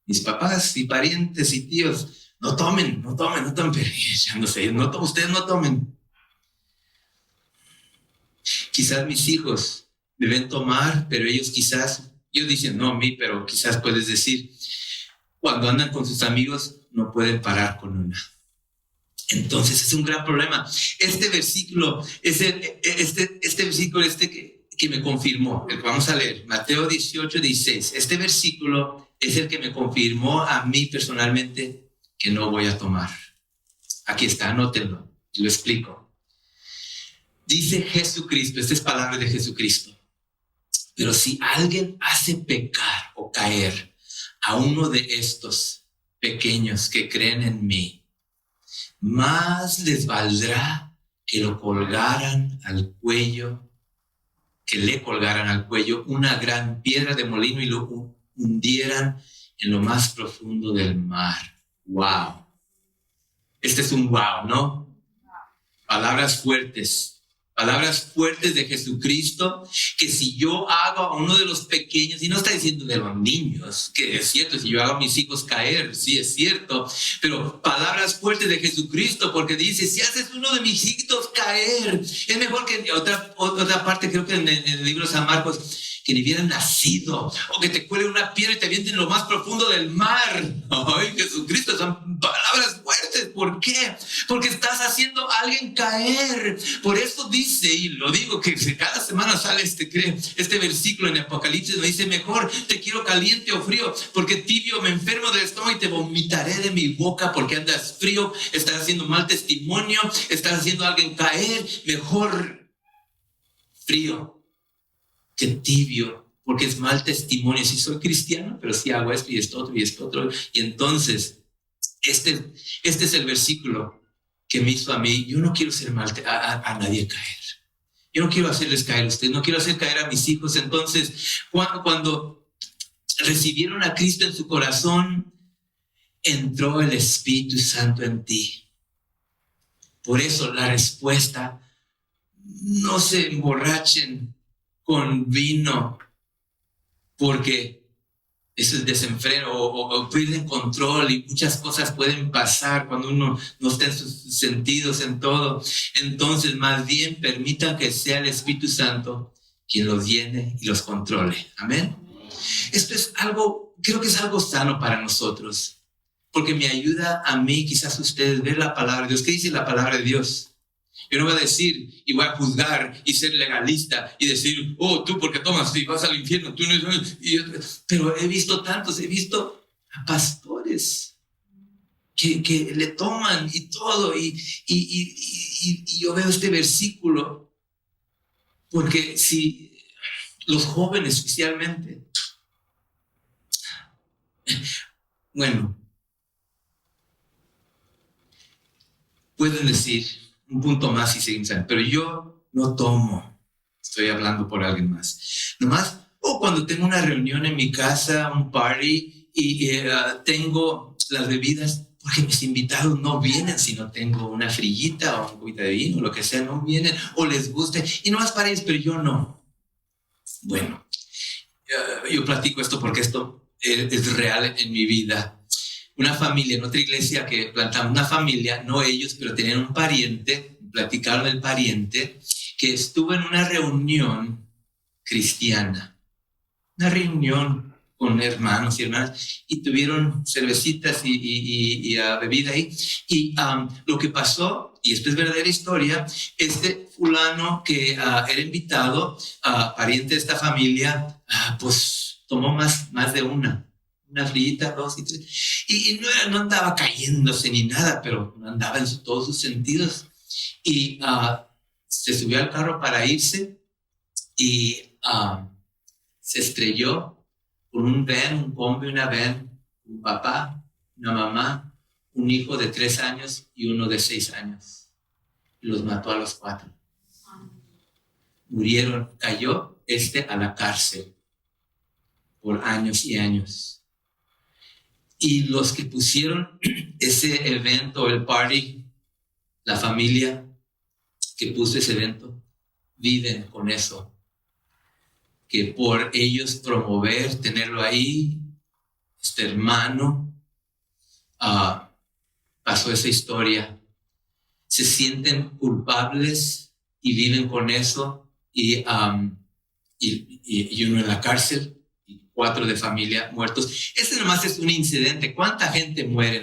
mis papás y parientes y tíos, no tomen, pero echándose, ustedes no tomen. Quizás mis hijos deben tomar, pero ellos dicen, no a mí, pero quizás puedes decir, cuando andan con sus amigos, no pueden parar con una. Entonces es un gran problema. Este versículo es este versículo que me confirmó, el que vamos a leer, Mateo 18:16. Este versículo es el que me confirmó a mí personalmente que no voy a tomar. Aquí está, anótenlo, lo explico. Dice Jesucristo, esta es palabra de Jesucristo. Pero si alguien hace pecar o caer a uno de estos pequeños que creen en mí, más les valdrá que le colgaran al cuello una gran piedra de molino y lo hundieran en lo más profundo del mar. Wow. Este es un wow, ¿no? Palabras fuertes de Jesucristo, que si yo hago a uno de los pequeños, y no está diciendo de los niños, que es cierto, si yo hago a mis hijos caer, sí es cierto, pero palabras fuertes de Jesucristo, porque dice, si haces uno de mis hijitos caer, es mejor que otra parte, creo que en el libro de San Marcos, que ni hubieran nacido, o que te cuele una piedra y te avienten en lo más profundo del mar. Ay, Jesucristo, son palabras fuertes. ¿Por qué? Porque estás haciendo a alguien caer. Por eso dice, y lo digo, que cada semana sale este versículo en Apocalipsis, me dice, mejor te quiero caliente o frío, porque tibio me enfermo del estómago y te vomitaré de mi boca, porque andas frío, estás haciendo mal testimonio, estás haciendo a alguien caer. Mejor frío que tibio, porque es mal testimonio. Si soy cristiano, pero si hago esto y esto otro. Y entonces, este es el versículo que me hizo a mí. Yo no quiero hacer mal a nadie caer. Yo no quiero hacerles caer a ustedes, no quiero hacer caer a mis hijos. Entonces, cuando recibieron a Cristo en su corazón, entró el Espíritu Santo en ti. Por eso la respuesta, no se emborrachen con vino, porque eso es desenfreno o pierden control y muchas cosas pueden pasar cuando uno no está en sus sentidos, en todo. Entonces, más bien permitan que sea el Espíritu Santo quien los llene y los controle. Amén. Esto es algo, creo que es algo sano para nosotros, porque me ayuda a mí, quizás a ustedes, ver la palabra de Dios. ¿Qué dice la palabra de Dios? Yo no voy a decir y voy a juzgar y ser legalista y decir, oh, tú porque tomas y vas al infierno, tú no. Pero he visto a pastores que le toman y todo, y yo veo este versículo, porque si los jóvenes especialmente, bueno, pueden decir un punto más y seguimos, pero yo no tomo. Estoy hablando por alguien más. Nomás, cuando tengo una reunión en mi casa, un party, y tengo las bebidas, porque mis invitados no vienen si no tengo una frillita o un poquito de vino, lo que sea, no vienen, o les guste, y nomás para ellos, pero yo no. Bueno, yo platico esto porque esto es real en mi vida. Una familia en otra iglesia que plantamos, una familia, no ellos, pero tenían un pariente, platicaron del pariente, que estuvo en una reunión cristiana, una reunión con hermanos y hermanas, y tuvieron cervecitas y bebida ahí. Y lo que pasó, y esto es verdadera historia, este fulano que era invitado, pariente de esta familia, pues tomó más de una frillita, 2 y 3, y no andaba cayéndose ni nada, pero andaba en todos sus sentidos. Y se subió al carro para irse y se estrelló con un combi, una van, un papá, una mamá, un hijo de 3 años y uno de 6 años. Y los mató a los 4. Murieron, cayó a la cárcel por años y años. Y los que pusieron ese evento, el party, la familia que puso ese evento, viven con eso. Que por ellos promover, tenerlo ahí, este hermano, pasó esa historia. Se sienten culpables y viven con eso. Y uno en la cárcel. 4 de familia muertos. Ese nomás es un incidente. ¿Cuánta gente muere?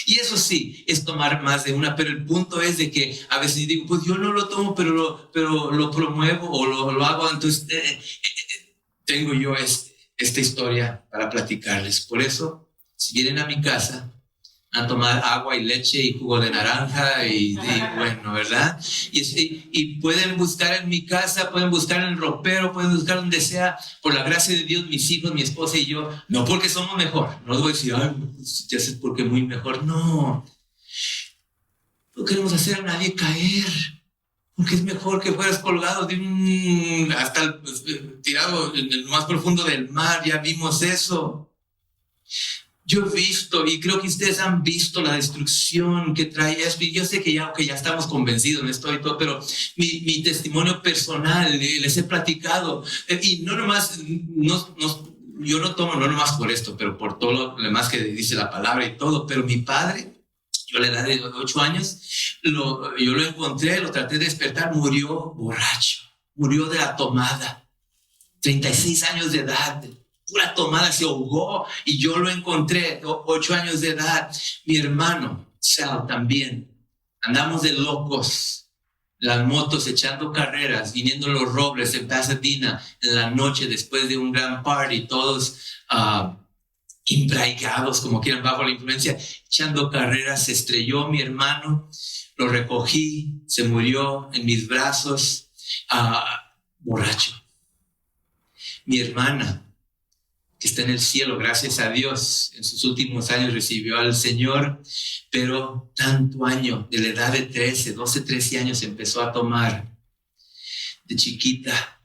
Y eso sí, es tomar más de una, pero el punto es de que a veces digo, pues yo no lo tomo, pero lo promuevo o lo hago. Entonces tengo yo esta historia para platicarles. Por eso, si vienen a mi casa a tomar agua y leche y jugo de naranja y bueno, ¿verdad? Y pueden buscar en mi casa, pueden buscar en el ropero, pueden buscar donde sea, por la gracia de Dios, mis hijos, mi esposa y yo, no porque somos mejor, no les voy a decir, ay, te haces porque muy mejor, no queremos hacer a nadie caer, porque es mejor que fueras colgado de hasta tirado en el más profundo del mar, ya vimos eso. Yo he visto, y creo que ustedes han visto la destrucción que trae esto, y yo sé que ya estamos convencidos en esto y todo, pero mi testimonio personal, les he platicado, y no nomás, yo no tomo, no nomás por esto, pero por todo lo demás que dice la palabra y todo, pero mi padre, yo a la edad de 8 años, yo lo encontré, lo traté de despertar, murió borracho, murió de la tomada, 36 años de edad, pura tomada, se ahogó y yo lo encontré, 8 años de edad. Mi hermano, Sal, también. Andamos de locos, las motos echando carreras, viniendo los Robles en Pasadena en la noche después de un gran party, todos embriagados, como quieran, bajo la influencia, echando carreras. Se estrelló mi hermano, lo recogí, se murió en mis brazos, borracho. Mi hermana, que está en el cielo, gracias a Dios, en sus últimos años recibió al Señor, pero tanto año, de la edad de 13 años empezó a tomar de chiquita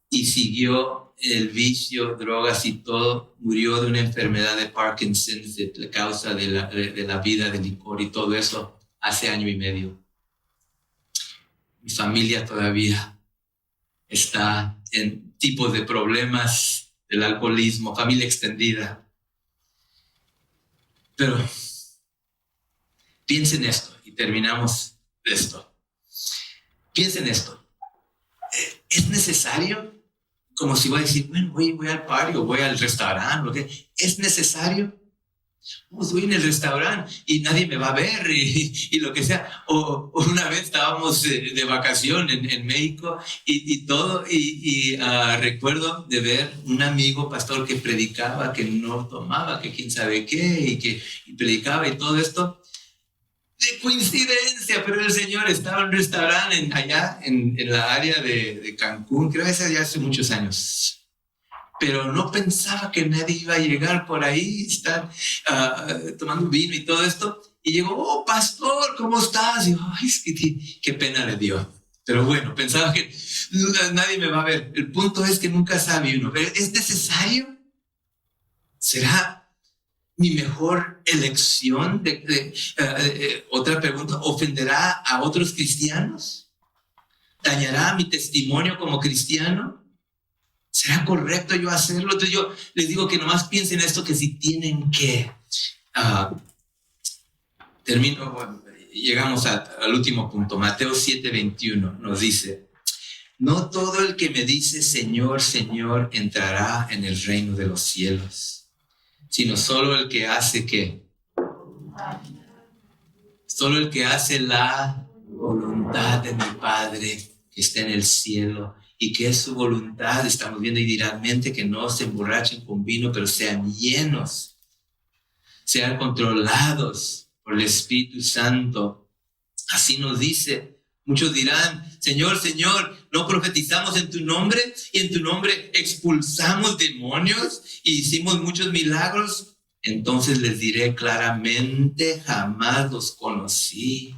y siguió el vicio, drogas y todo. Murió de una enfermedad de Parkinson, de la causa de la vida, de licor y todo eso, hace 1 año y medio. Mi familia todavía está en tipos de problemas del alcoholismo, familia extendida. Pero piensen esto, y terminamos de esto. Piensen esto. ¿Es necesario? Como si voy a decir, bueno, voy al party o voy al restaurante. ¿Es necesario? Pues voy en el restaurante y nadie me va a ver y lo que sea. O una vez estábamos de vacación en México y todo, y recuerdo de ver un amigo pastor que predicaba, que no tomaba, que quién sabe qué, y predicaba y todo esto. De coincidencia, pero el señor estaba en un restaurante allá en la área de Cancún, creo que ya hace muchos años. Pero no pensaba que nadie iba a llegar por ahí, estar tomando vino y todo esto. Y llegó, oh, pastor, ¿cómo estás? Y yo, ay, es que qué pena le dio. Pero bueno, pensaba que nadie me va a ver. El punto es que nunca sabe uno. ¿Pero es necesario? ¿Será mi mejor elección? Otra pregunta, ¿ofenderá a otros cristianos? ¿Dañará mi testimonio como cristiano? ¿Será correcto yo hacerlo? Entonces yo les digo que nomás piensen esto, que si tienen que... llegamos al último punto. Mateo 7:21 nos dice, No todo el que me dice Señor, Señor entrará en el reino de los cielos, sino solo el que hace ¿qué? Solo el que hace la voluntad de mi Padre que está en el cielo. ¿Y qué es su voluntad? Estamos viendo y dirán, mente que no se emborrachen con vino, pero sean llenos, sean controlados por el Espíritu Santo. Así nos dice. Muchos dirán, Señor, Señor, ¿no profetizamos en tu nombre? Y en tu nombre expulsamos demonios y hicimos muchos milagros. Entonces les diré claramente, jamás los conocí.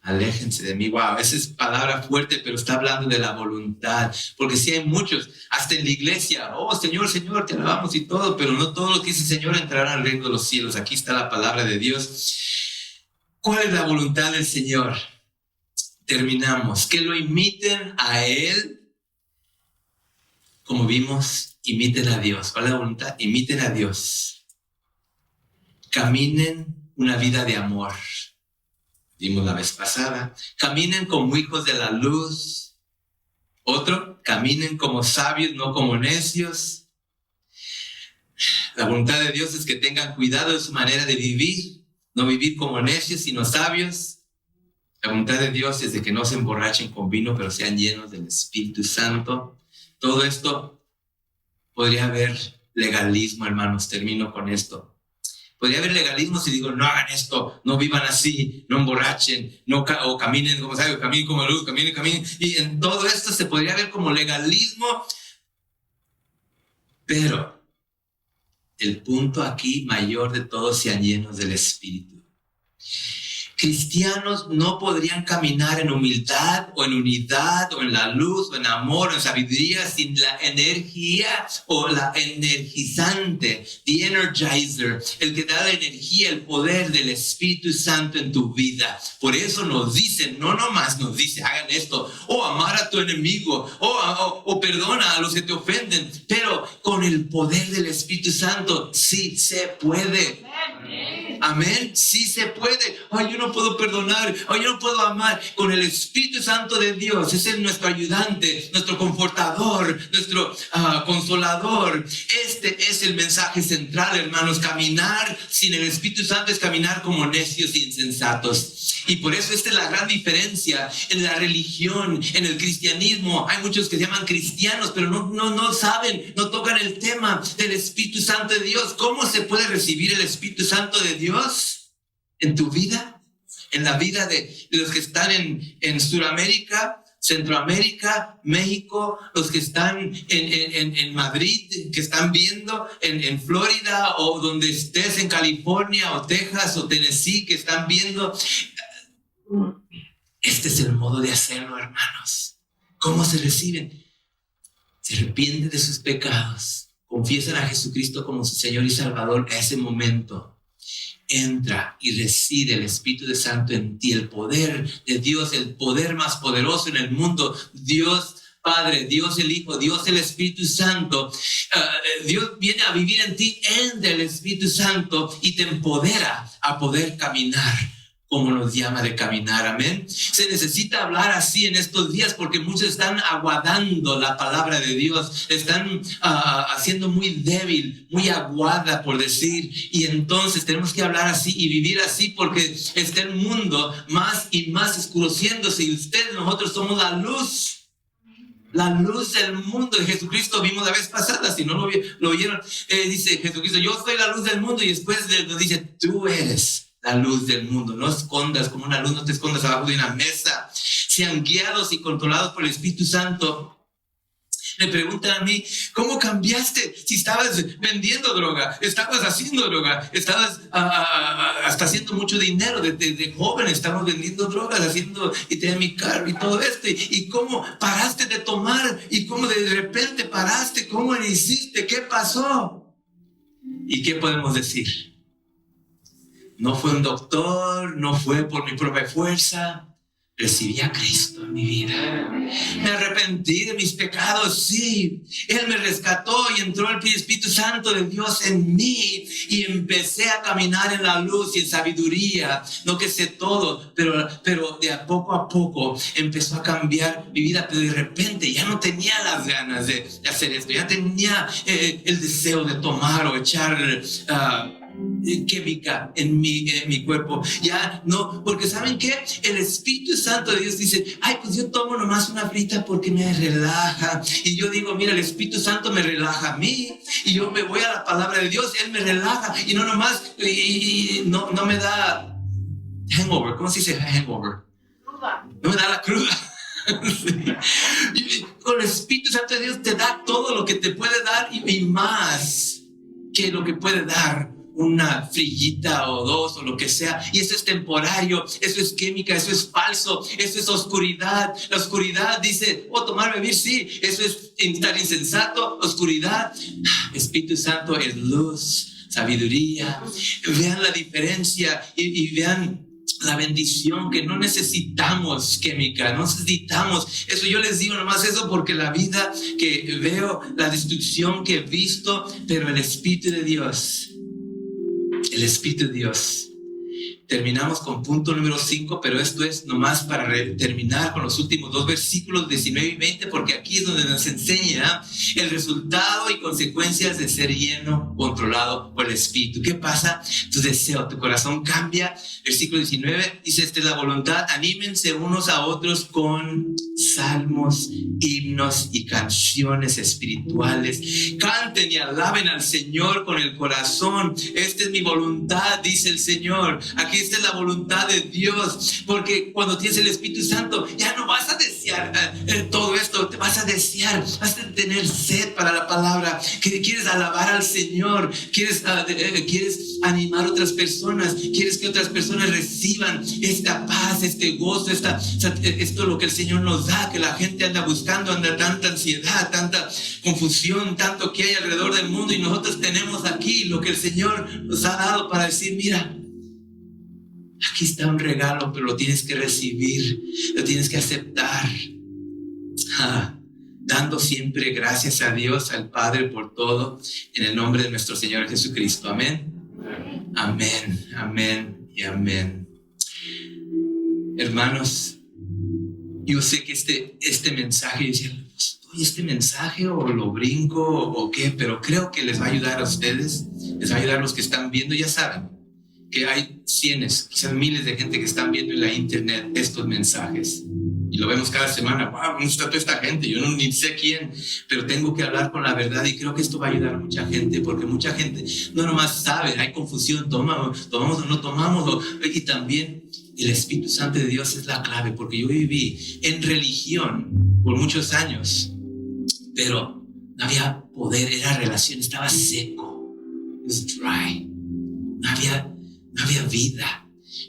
Aléjense de mí. Wow, esa es palabra fuerte, pero está hablando de la voluntad. Porque sí hay muchos, hasta en la iglesia, oh Señor, Señor, te alabamos y todo, pero no todo lo que dice Señor entrará al reino de los cielos. Aquí está la palabra de Dios. ¿Cuál es la voluntad del Señor? Terminamos. Que lo imiten a Él. Como vimos, imiten a Dios. ¿Cuál es la voluntad? Imiten a Dios. Caminen una vida de amor. Vimos la vez pasada. Caminen como hijos de la luz. Otro, caminen como sabios, no como necios. La voluntad de Dios es que tengan cuidado de su manera de vivir. No vivir como necios, sino sabios. La voluntad de Dios es de que no se emborrachen con vino, pero sean llenos del Espíritu Santo. Todo esto podría haber legalismo, hermanos. Termino con esto. Podría haber legalismo si digo, no hagan esto, no vivan así, no emborrachen, o caminen como sabios, caminen como luz, caminen. Y en todo esto se podría ver como legalismo. Pero el punto aquí mayor de todos, sean llenos del Espíritu. Cristianos no podrían caminar en humildad o en unidad o en la luz o en amor o en sabiduría sin la energía o la energizante, the energizer, el que da la energía, el poder del Espíritu Santo en tu vida. Por eso nos dicen, no nomás nos dice, hagan esto, o amar a tu enemigo, o perdona a los que te ofenden, pero con el poder del Espíritu Santo sí se puede. Amén, sí se puede. Ay, yo no puedo perdonar, ay, yo no puedo amar. Con el Espíritu Santo de Dios, ese es nuestro ayudante, nuestro confortador, nuestro consolador. Este es el mensaje central, hermanos. Caminar sin el Espíritu Santo es caminar como necios e insensatos. Y por eso esta es la gran diferencia en la religión, en el cristianismo. Hay muchos que se llaman cristianos, pero no saben, no tocan el tema del Espíritu Santo de Dios. ¿Cómo se puede recibir el Espíritu Santo de Dios en tu vida? En la vida de los que están en Sudamérica, Centroamérica, México, los que están en Madrid, que están viendo en Florida o donde estés, en California o Texas o Tennessee, que están viendo. Este es el modo de hacerlo, hermanos. ¿Cómo se reciben? Se arrepienten de sus pecados, confiesan a Jesucristo como su Señor y Salvador. A ese momento entra y reside el Espíritu Santo en ti, el poder de Dios, el poder más poderoso en el mundo. Dios Padre, Dios el Hijo, Dios el Espíritu Santo. Dios viene a vivir en ti en el Espíritu Santo y te empodera a poder caminar como nos llama de caminar. Amén. Se necesita hablar así en estos días porque muchos están aguadando la palabra de Dios, están haciendo muy débil, muy aguada, por decir. Y entonces tenemos que hablar así y vivir así porque está el mundo más y más oscureciéndose y nosotros somos la luz del mundo. De Jesucristo vimos la vez pasada, si no lo vieron, dice Jesucristo, yo soy la luz del mundo, y después nos dice, tú eres la luz del mundo. No escondas como una luz, no te escondas abajo de una mesa. Sean guiados y controlados por el Espíritu Santo. Me preguntan a mí, ¿cómo cambiaste? Si estabas vendiendo droga, estabas haciendo droga, estabas hasta haciendo mucho dinero. De joven estamos vendiendo drogas, y tenía mi carro y todo esto. ¿Y cómo paraste de tomar? ¿Y cómo de repente paraste? ¿Cómo le hiciste? ¿Qué pasó? ¿Y qué podemos decir? No fue un doctor, no fue por mi propia fuerza, recibí a Cristo en mi vida. Me arrepentí de mis pecados, sí. Él me rescató y entró el Espíritu Santo de Dios en mí y empecé a caminar en la luz y en sabiduría. No que sé todo, pero de a poco empezó a cambiar mi vida. Pero de repente ya no tenía las ganas de hacer esto. Ya tenía el deseo de tomar o echar química en mi cuerpo. Ya no, porque ¿saben qué? El Espíritu Santo de Dios dice, ay, pues yo tomo nomás una frita porque me relaja. Y yo digo, mira, el Espíritu Santo me relaja a mí. Y yo me voy a la palabra de Dios, Él me relaja. Y no nomás, no me da hangover. ¿Cómo se dice hangover? No me da la cruda. Sí. Con el Espíritu Santo de Dios te da todo lo que te puede dar y más que lo que puede dar una frillita o dos o lo que sea, y eso es temporario, eso es química, eso es falso, eso es oscuridad. La oscuridad dice, tomar, beber, sí, eso es estar insensato, oscuridad. Espíritu Santo es luz, sabiduría. Vean la diferencia y vean la bendición, que no necesitamos química, no necesitamos eso. Yo les digo nomás eso porque la vida que veo, la destrucción que he visto, pero el Espíritu de Dios, el Espíritu de Dios. Terminamos con punto número 5, pero esto es nomás para terminar con los últimos 2 versículos 19 y 20, porque aquí es donde nos enseña el resultado y consecuencias de ser lleno, controlado por el Espíritu. ¿Qué pasa? Tu deseo, tu corazón cambia. Versículo 19 dice, esta es la voluntad, anímense unos a otros con salmos, himnos y canciones espirituales. Canten y alaben al Señor con el corazón. Esta es mi voluntad, dice el Señor. Aquí esta es la voluntad de Dios, porque cuando tienes el Espíritu Santo ya no vas a desear todo esto, te vas a desear, vas a tener sed para la palabra, que quieres alabar al Señor, quieres animar a otras personas, quieres que otras personas reciban esta paz, este gozo, esto lo que el Señor nos da, que la gente anda buscando, anda tanta ansiedad, tanta confusión, tanto que hay alrededor del mundo, y nosotros tenemos aquí lo que el Señor nos ha dado para decir, mira, aquí está un regalo, pero lo tienes que recibir, lo tienes que aceptar. Dando siempre gracias a Dios, al Padre, por todo, en el nombre de nuestro Señor Jesucristo. Amén. Amén, amén y amén. Hermanos, yo sé que este mensaje, decía, ¿este mensaje o lo brinco o qué? Pero creo que les va a ayudar a ustedes, les va a ayudar a los que están viendo. Ya saben que hay cientos, quizás miles de gente que están viendo en la internet estos mensajes. Y lo vemos cada semana. ¡Wow! ¿Dónde está toda esta gente? Yo ni sé quién, pero tengo que hablar con la verdad, y creo que esto va a ayudar a mucha gente, porque mucha gente no nomás sabe, hay confusión, tomamos o no tomamos, y también el Espíritu Santo de Dios es la clave, porque yo viví en religión por muchos años, pero no había poder, era relación, estaba seco, it was dry, no había vida.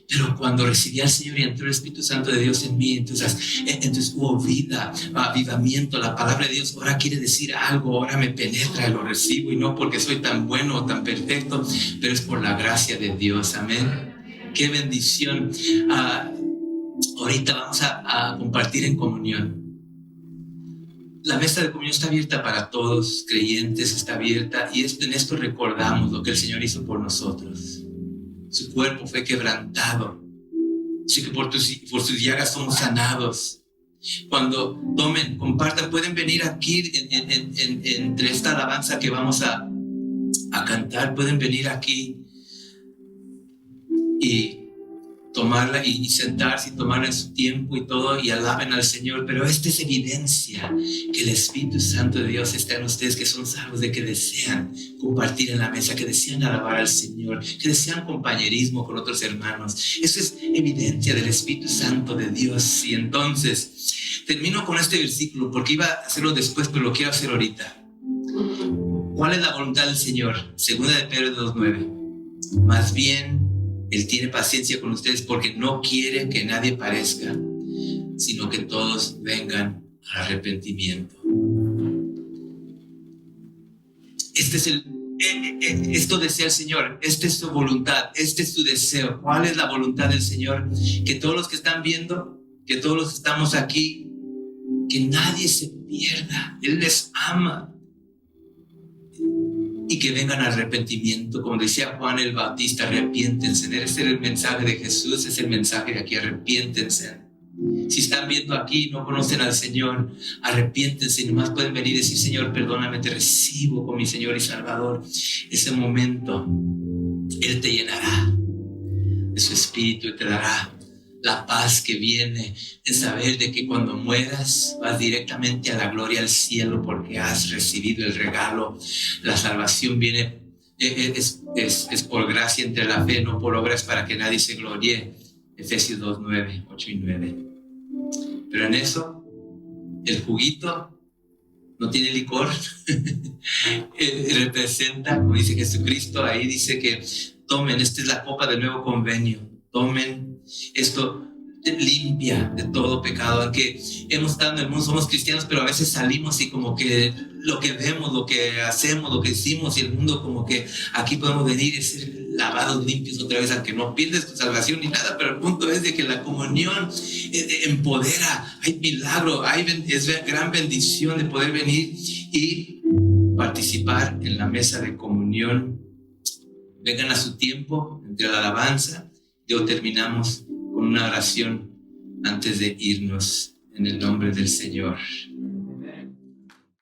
Pero cuando recibí al Señor y entró el Espíritu Santo de Dios en mí, entonces hubo vida, avivamiento. La palabra de Dios ahora quiere decir algo, ahora me penetra, lo recibo, y no porque soy tan bueno o tan perfecto, pero es por la gracia de Dios. Amén. Qué bendición. Ahorita vamos a compartir en comunión. La mesa de comunión está abierta para todos, creyentes, está abierta, y en esto recordamos lo que el Señor hizo por nosotros. Su cuerpo fue quebrantado, así que por sus llagas somos sanados. Cuando tomen, compartan, pueden venir aquí entre esta alabanza que vamos a cantar, pueden venir aquí y tomarla y sentarse y tomarla en su tiempo y todo, y alaben al Señor. Pero esta es evidencia que el Espíritu Santo de Dios está en ustedes, que son salvos, de que desean compartir en la mesa, que desean alabar al Señor, que desean compañerismo con otros hermanos. Eso es evidencia del Espíritu Santo de Dios. Y entonces termino con este versículo, porque iba a hacerlo después, pero lo quiero hacer ahorita. ¿Cuál es la voluntad del Señor? Segunda de Pedro 2:9. Más bien, Él tiene paciencia con ustedes porque no quiere que nadie parezca, sino que todos vengan al arrepentimiento. Esto desea el Señor, esta es su voluntad, este es su deseo. ¿Cuál es la voluntad del Señor? Que todos los que están viendo que todos los que estamos aquí, que nadie se pierda. Él les ama. Y que vengan al arrepentimiento. Como decía Juan el Bautista, arrepiéntense. Ese era el mensaje de Jesús, es el mensaje de aquí, arrepiéntense. Si están viendo aquí y no conocen al Señor, arrepiéntense y nomás pueden venir y decir: Señor, perdóname, te recibo como mi Señor y Salvador. Ese momento Él te llenará de su espíritu y te dará la paz que viene en saber de que cuando mueras vas directamente a la gloria, al cielo, porque has recibido el regalo. La salvación viene, es por gracia entre la fe, no por obras, para que nadie se gloríe. Efesios 2, 9, 8 y 9. Pero en eso, el juguito no tiene licor. Representa, como dice Jesucristo, ahí dice que tomen, esta es la copa del nuevo convenio. Tomen, esto limpia de todo pecado. Aunque hemos estado en el mundo, somos cristianos, pero a veces salimos y como que lo que vemos, lo que hacemos, lo que decimos, y el mundo como que aquí podemos venir y ser lavados, limpios otra vez, aunque no pierdes tu salvación ni nada. Pero el punto es de que la comunión empodera, hay milagro, es gran bendición de poder venir y participar en la mesa de comunión. Vengan a su tiempo entre la alabanza. Luego terminamos con una oración antes de irnos, en el nombre del Señor.